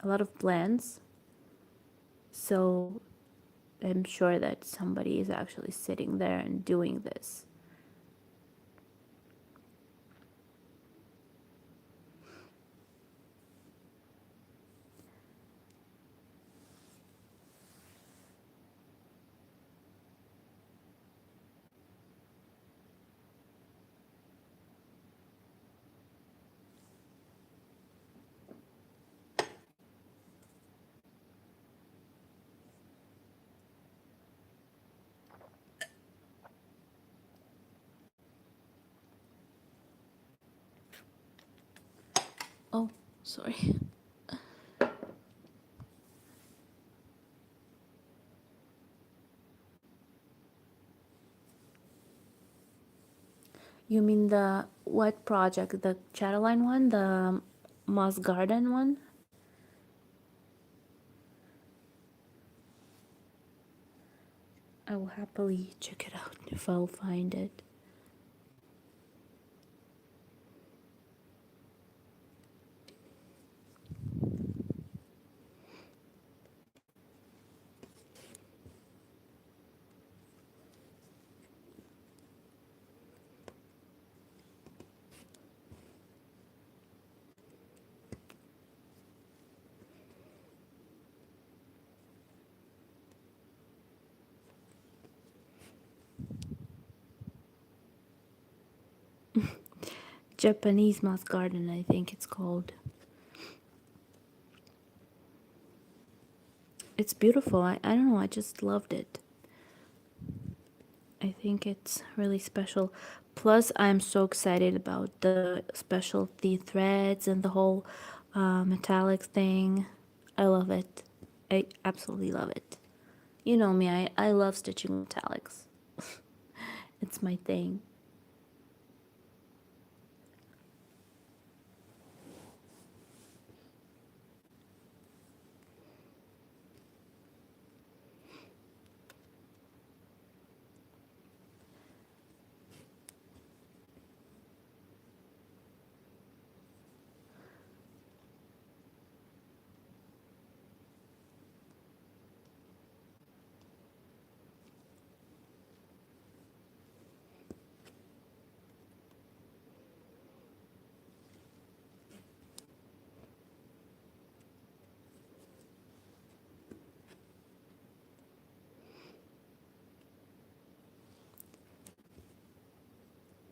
a lot of blends. So I'm sure that somebody is actually sitting there and doing this. Oh, sorry. You mean the what project? The Chatterline one? The Moss Garden one? I will happily check it out if I'll find it. Japanese Moss Garden, I think it's called. It's beautiful. I don't know, I just loved it. I think it's really special. Plus, I'm so excited about the specialty threads and the whole metallic thing. I love it. I absolutely love it. You know me, I love stitching metallics. It's my thing.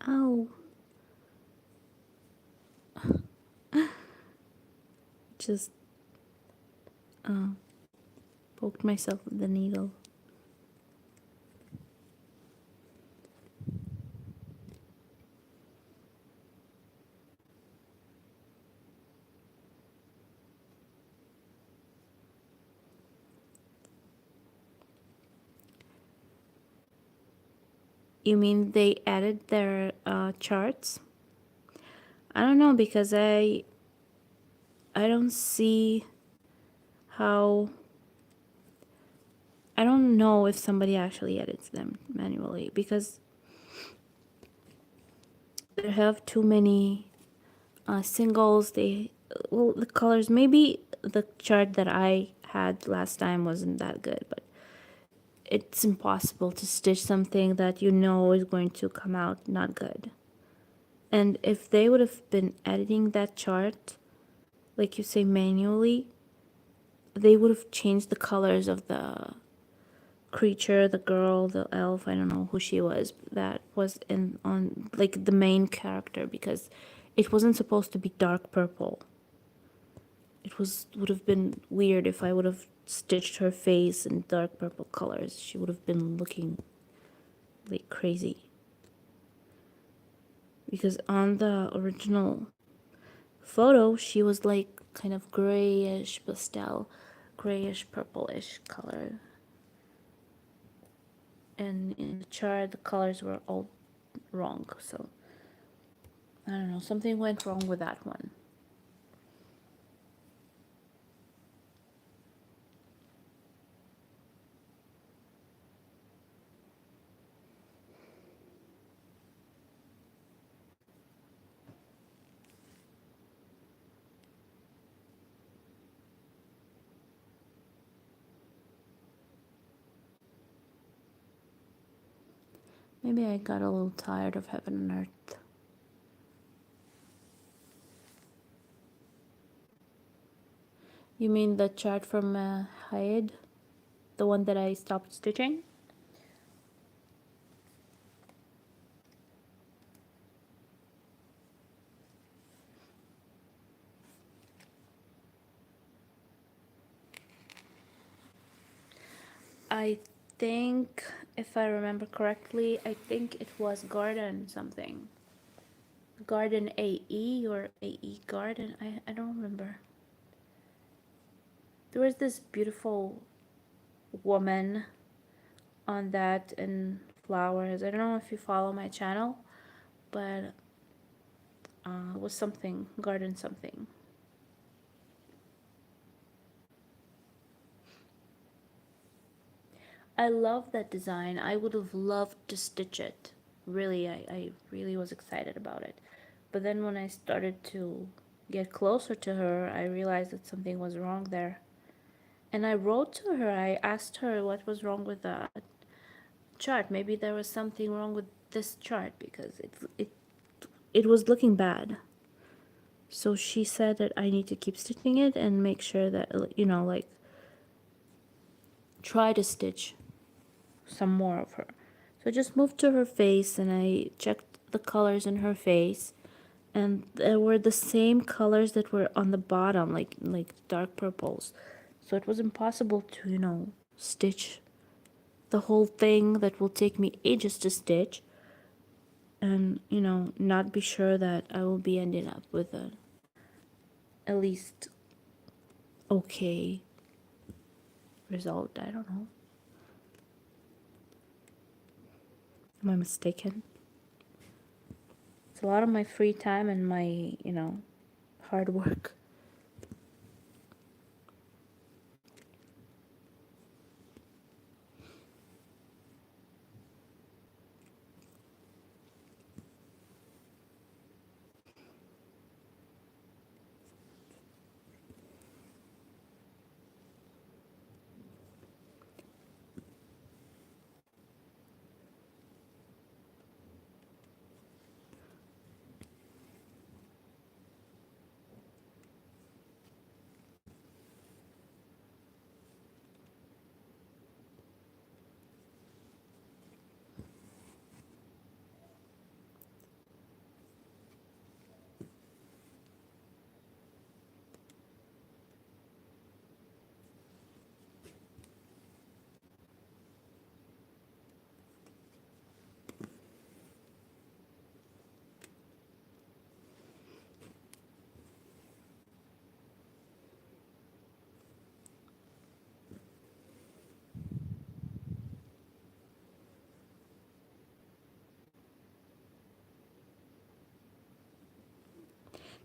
Ow. Just poked myself with the needle. You mean they added their charts? I don't know, because I don't see how. I don't know if somebody actually edits them manually, because they have too many singles. Well, the colors, maybe the chart that I had last time wasn't that good, but it's impossible to stitch something that you know is going to come out not good. And if they would have been editing that chart, like you say, manually, they would have changed the colors of the creature, the girl, the elf, I don't know who she was, that was in on like the main character, because it wasn't supposed to be dark purple. It would have been weird if I would have stitched her face in dark purple colors. She would have been looking like crazy. Because on the original photo, she was like kind of grayish pastel, grayish purplish color. And in the chart, the colors were all wrong. So I don't know, something went wrong with that one. Maybe I got a little tired of heaven and earth. You mean the chart from Hyde? The one that I stopped stitching? I think, if I remember correctly, I think it was Garden something. Garden AE or AE Garden? I don't remember. There was this beautiful woman on that in flowers. I don't know if you follow my channel, but it was something, Garden something. I love that design. I would have loved to stitch it. Really, I really was excited about it. But then when I started to get closer to her, I realized that something was wrong there. And I wrote to her. I asked her what was wrong with the chart. Maybe there was something wrong with this chart because it was looking bad. So she said that I need to keep stitching it and make sure that, like, try to stitch some more of her. So I just moved to her face and I checked the colors in her face, and there were the same colors that were on the bottom, like dark purples. So it was impossible to, stitch the whole thing that will take me ages to stitch, and, not be sure that I will be ending up with a at least okay result. I don't know. Am I mistaken? It's a lot of my free time and my, hard work.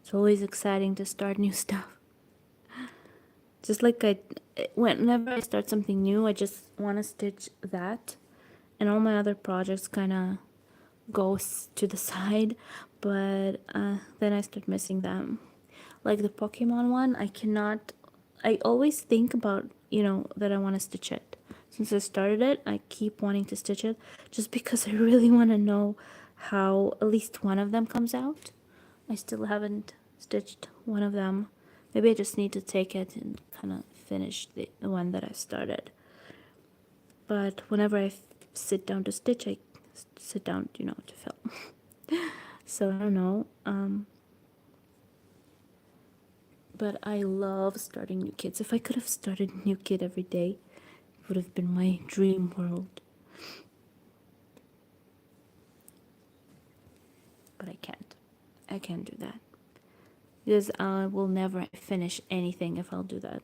It's always exciting to start new stuff. Just like whenever I start something new, I just want to stitch that, and all my other projects kind of goes to the side. But then I start missing them. Like the Pokemon one, I cannot. I always think about, that I want to stitch it. Since I started it, I keep wanting to stitch it just because I really want to know how at least one of them comes out. I still haven't stitched one of them Maybe I just need to take it and kind of finish the one that I started. But whenever I sit down to stitch, I sit down, to film. So I don't know. But I love starting new kits. If I could have started a new kit every day, it would have been my dream world. But I can't. I can't do that. Because I will never finish anything if I'll do that.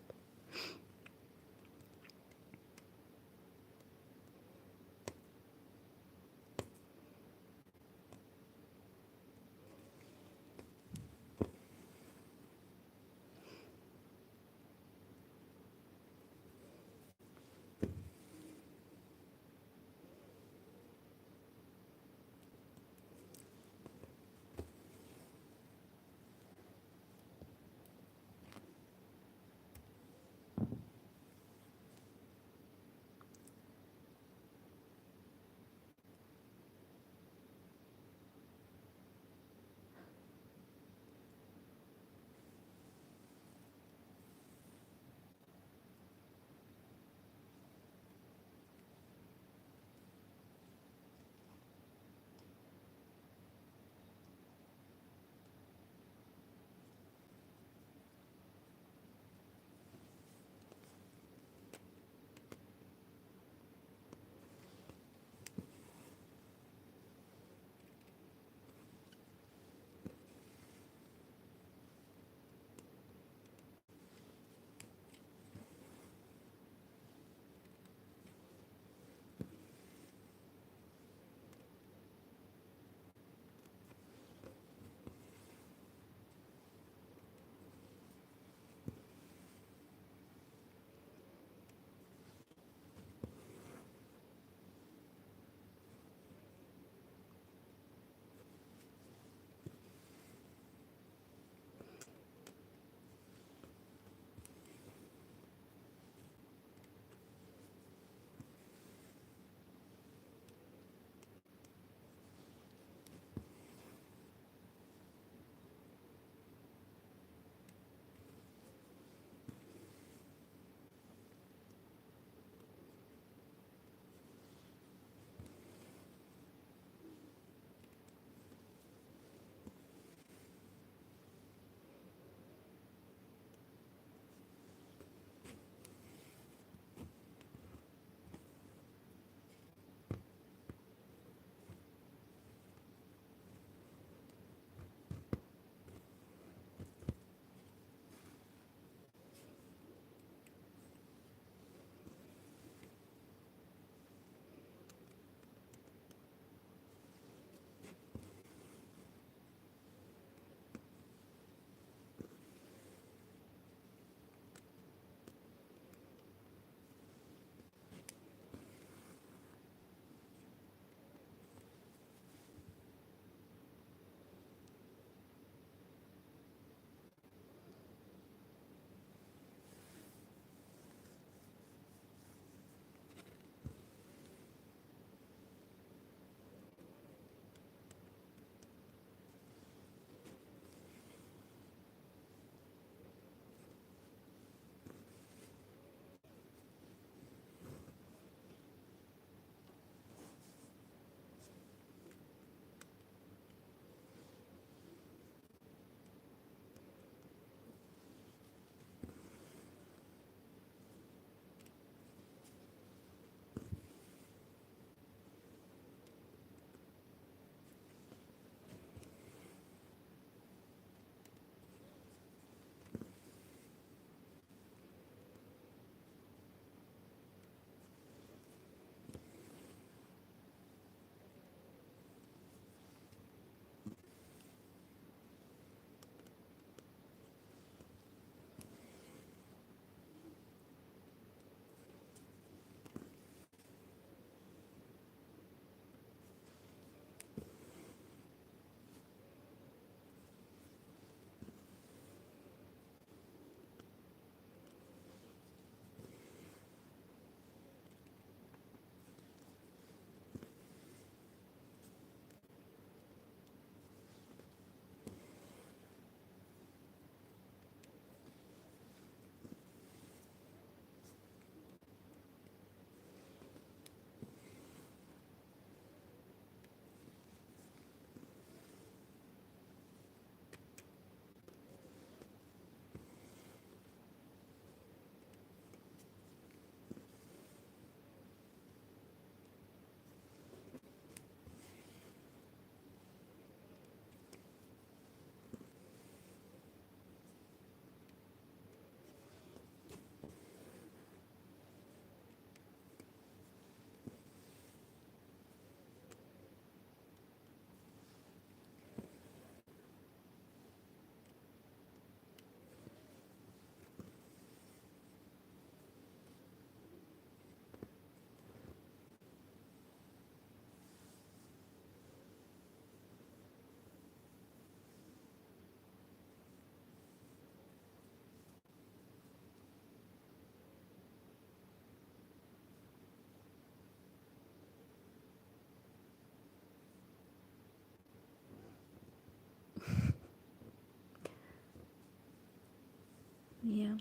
Yeah.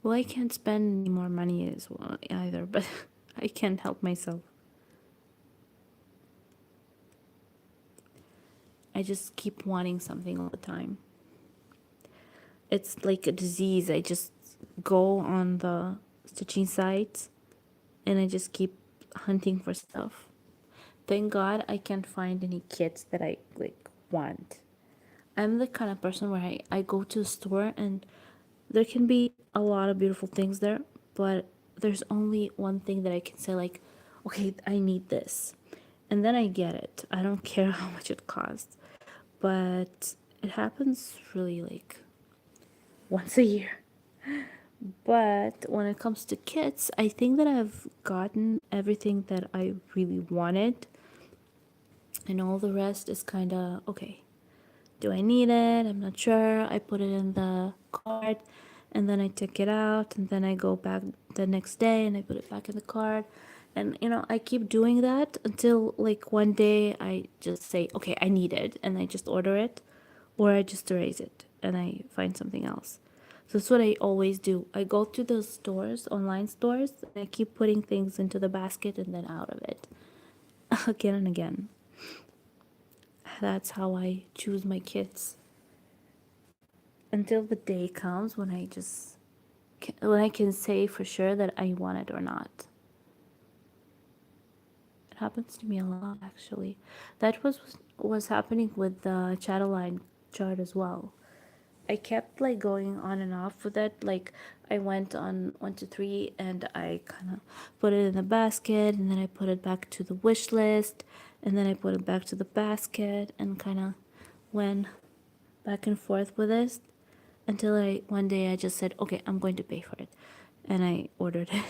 Well, I can't spend any more money as well either, but I can't help myself. I just keep wanting something all the time. It's like a disease. I just go on the stitching sites and I just keep hunting for stuff. Thank God I can't find any kits that I like want. I'm the kind of person where I go to a store and there can be a lot of beautiful things there, but there's only one thing that I can say, like, okay, I need this. And then I get it. I don't care how much it costs. But it happens really like once a year. But when it comes to kits, I think that I've gotten everything that I really wanted, and all the rest is kind of okay. Do I need it? I'm not sure. I put it in the cart and then I take it out and then I go back the next day and I put it back in the cart. And I keep doing that until like one day I just say, okay, I need it, and I just order it, or I just erase it and I find something else. So that's what I always do. I go to those stores, online stores, and I keep putting things into the basket and then out of it again and again. That's how I choose my kits until the day comes when when I can say for sure that I want it or not. It happens to me a lot, actually. That was happening with the Chatterline chart as well. I kept like going on and off with it. Like I went on 1 to 3 and I kind of put it in the basket and then I put it back to the wish list and then I put it back to the basket and kind of went back and forth with this until I one day I just said, okay, I'm going to pay for it, and I ordered it.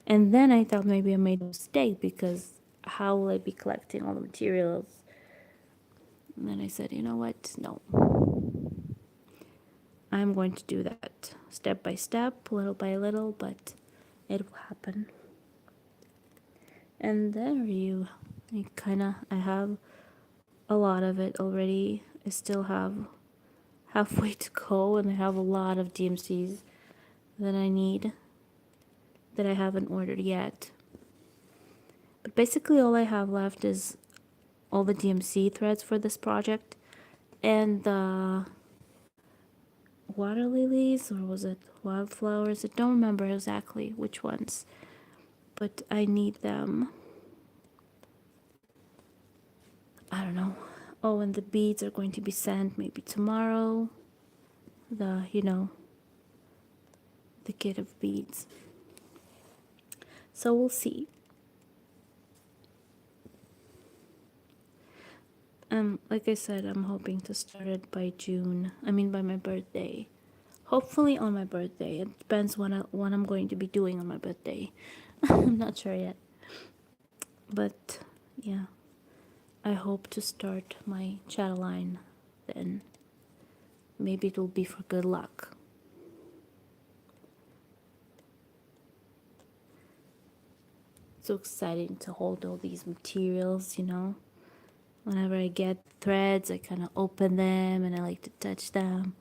And then I thought maybe I made a mistake because how will I be collecting all the materials? And then I said, you know what? No, I'm going to do that step by step, little by little, but it will happen. And there you, I have a lot of it already. I still have halfway to go, and I have a lot of DMCs that I need that I haven't ordered yet. But basically, all I have left is all the DMC threads for this project and the water lilies, or was it wildflowers? I don't remember exactly which ones, but I need them. I don't know. Oh, and the beads are going to be sent maybe tomorrow. The kit of beads. So we'll see. Like I said, I'm hoping to start it by June. I mean, by my birthday. Hopefully on my birthday. It depends when I'm going to be doing on my birthday. I'm not sure yet. But yeah, I hope to start my chat line then. Maybe it will be for good luck. So exciting to hold all these materials. Whenever I get threads, I kind of open them and I like to touch them.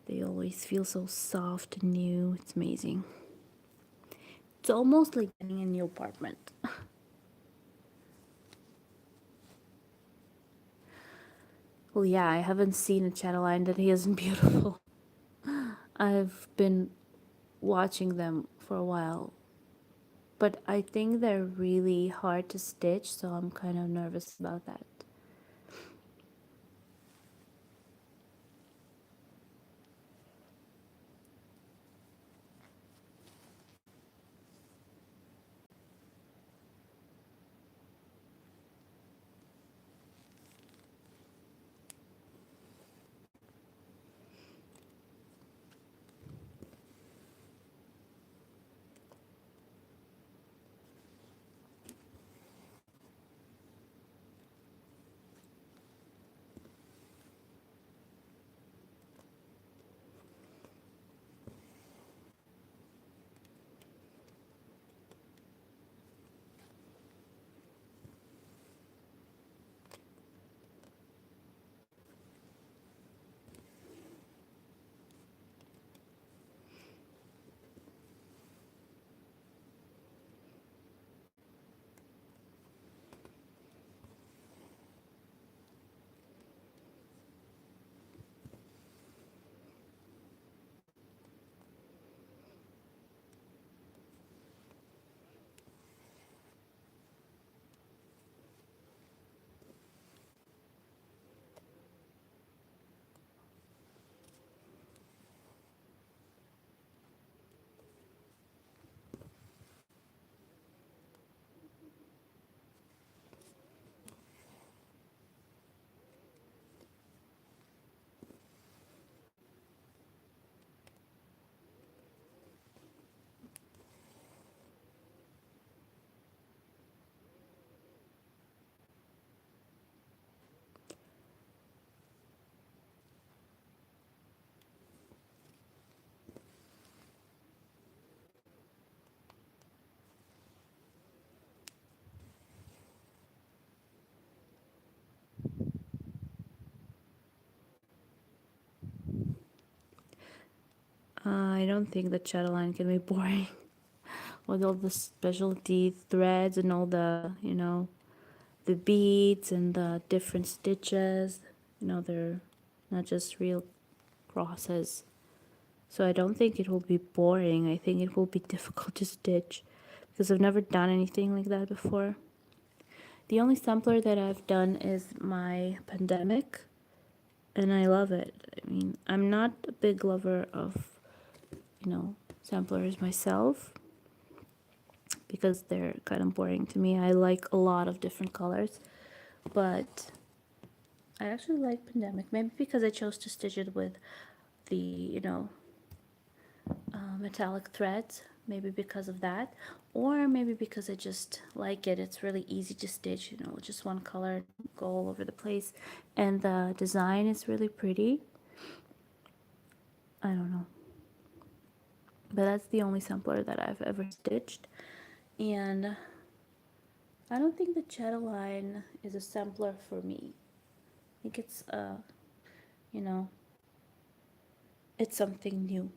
They always feel so soft and new. It's amazing. It's almost like getting a new apartment. Well, yeah, I haven't seen a channel line that isn't beautiful. I've been watching them for a while, but I think they're really hard to stitch, so I'm kind of nervous about that. I don't think the channel line can be boring with all the specialty threads and all the, the beads and the different stitches. They're not just real crosses. So I don't think it will be boring. I think it will be difficult to stitch because I've never done anything like that before. The only sampler that I've done is my pandemic, and I love it. I mean, I'm not a big lover of, samplers myself because they're kind of boring to me. I like a lot of different colors, but I actually like pandemic. Maybe because I chose to stitch it with the, metallic threads, maybe because of that, or maybe because I just like it. It's really easy to stitch, just one color, go all over the place, and the design is really pretty. I don't know, but that's the only sampler that I've ever stitched, and I don't think the channel line is a sampler for me. I think it's you know it's something new.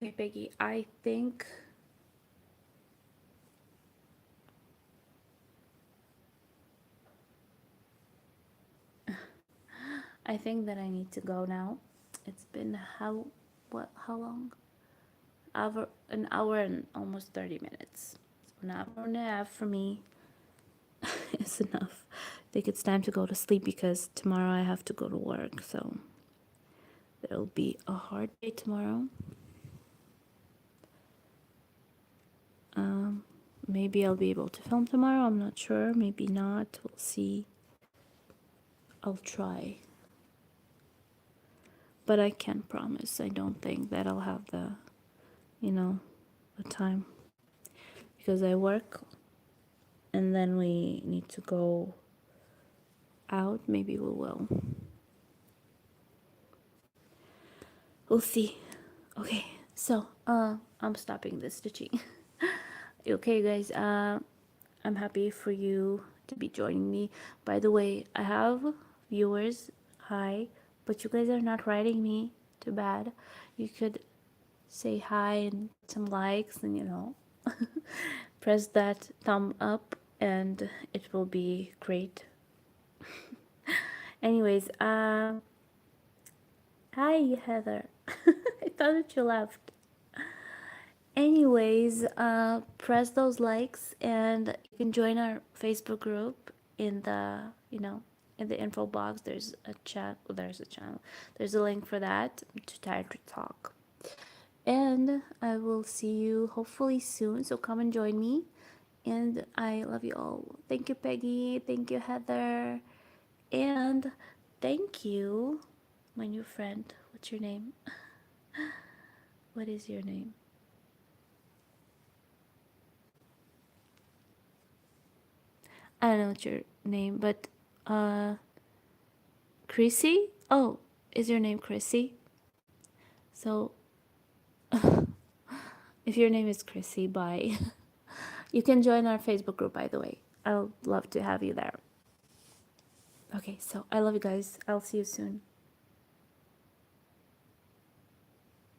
Okay, Peggy, I think that I need to go now. It's been how long? An hour and almost 30 minutes. So an hour and a half for me is enough. I think it's time to go to sleep because tomorrow I have to go to work. So it'll be a hard day tomorrow. Maybe I'll be able to film tomorrow. I'm not sure. Maybe not. We'll see. I'll try. But I can't promise. I don't think that I'll have the time. Because I work and then we need to go out. Maybe we will. We'll see. Okay, so I'm stopping the stitching. Okay, guys, I'm happy for you to be joining me. By the way, I have viewers. Hi, but you guys are not writing me. Too bad. You could say hi and some likes and press that thumb up and it will be great. Anyways, hi Heather. I thought that you left. Anyways, press those likes and you can join our Facebook group in the, in the info box. There's a channel. There's a link for that. I'm too tired to talk. And I will see you hopefully soon. So come and join me. And I love you all. Thank you, Peggy. Thank you, Heather. And thank you, my new friend. What's your name? What is your name? I don't know what's your name, but Chrissy? Oh, is your name Chrissy? So if your name is Chrissy, bye. You can join our Facebook group, by the way. I'll love to have you there. Okay, so I love you guys. I'll see you soon.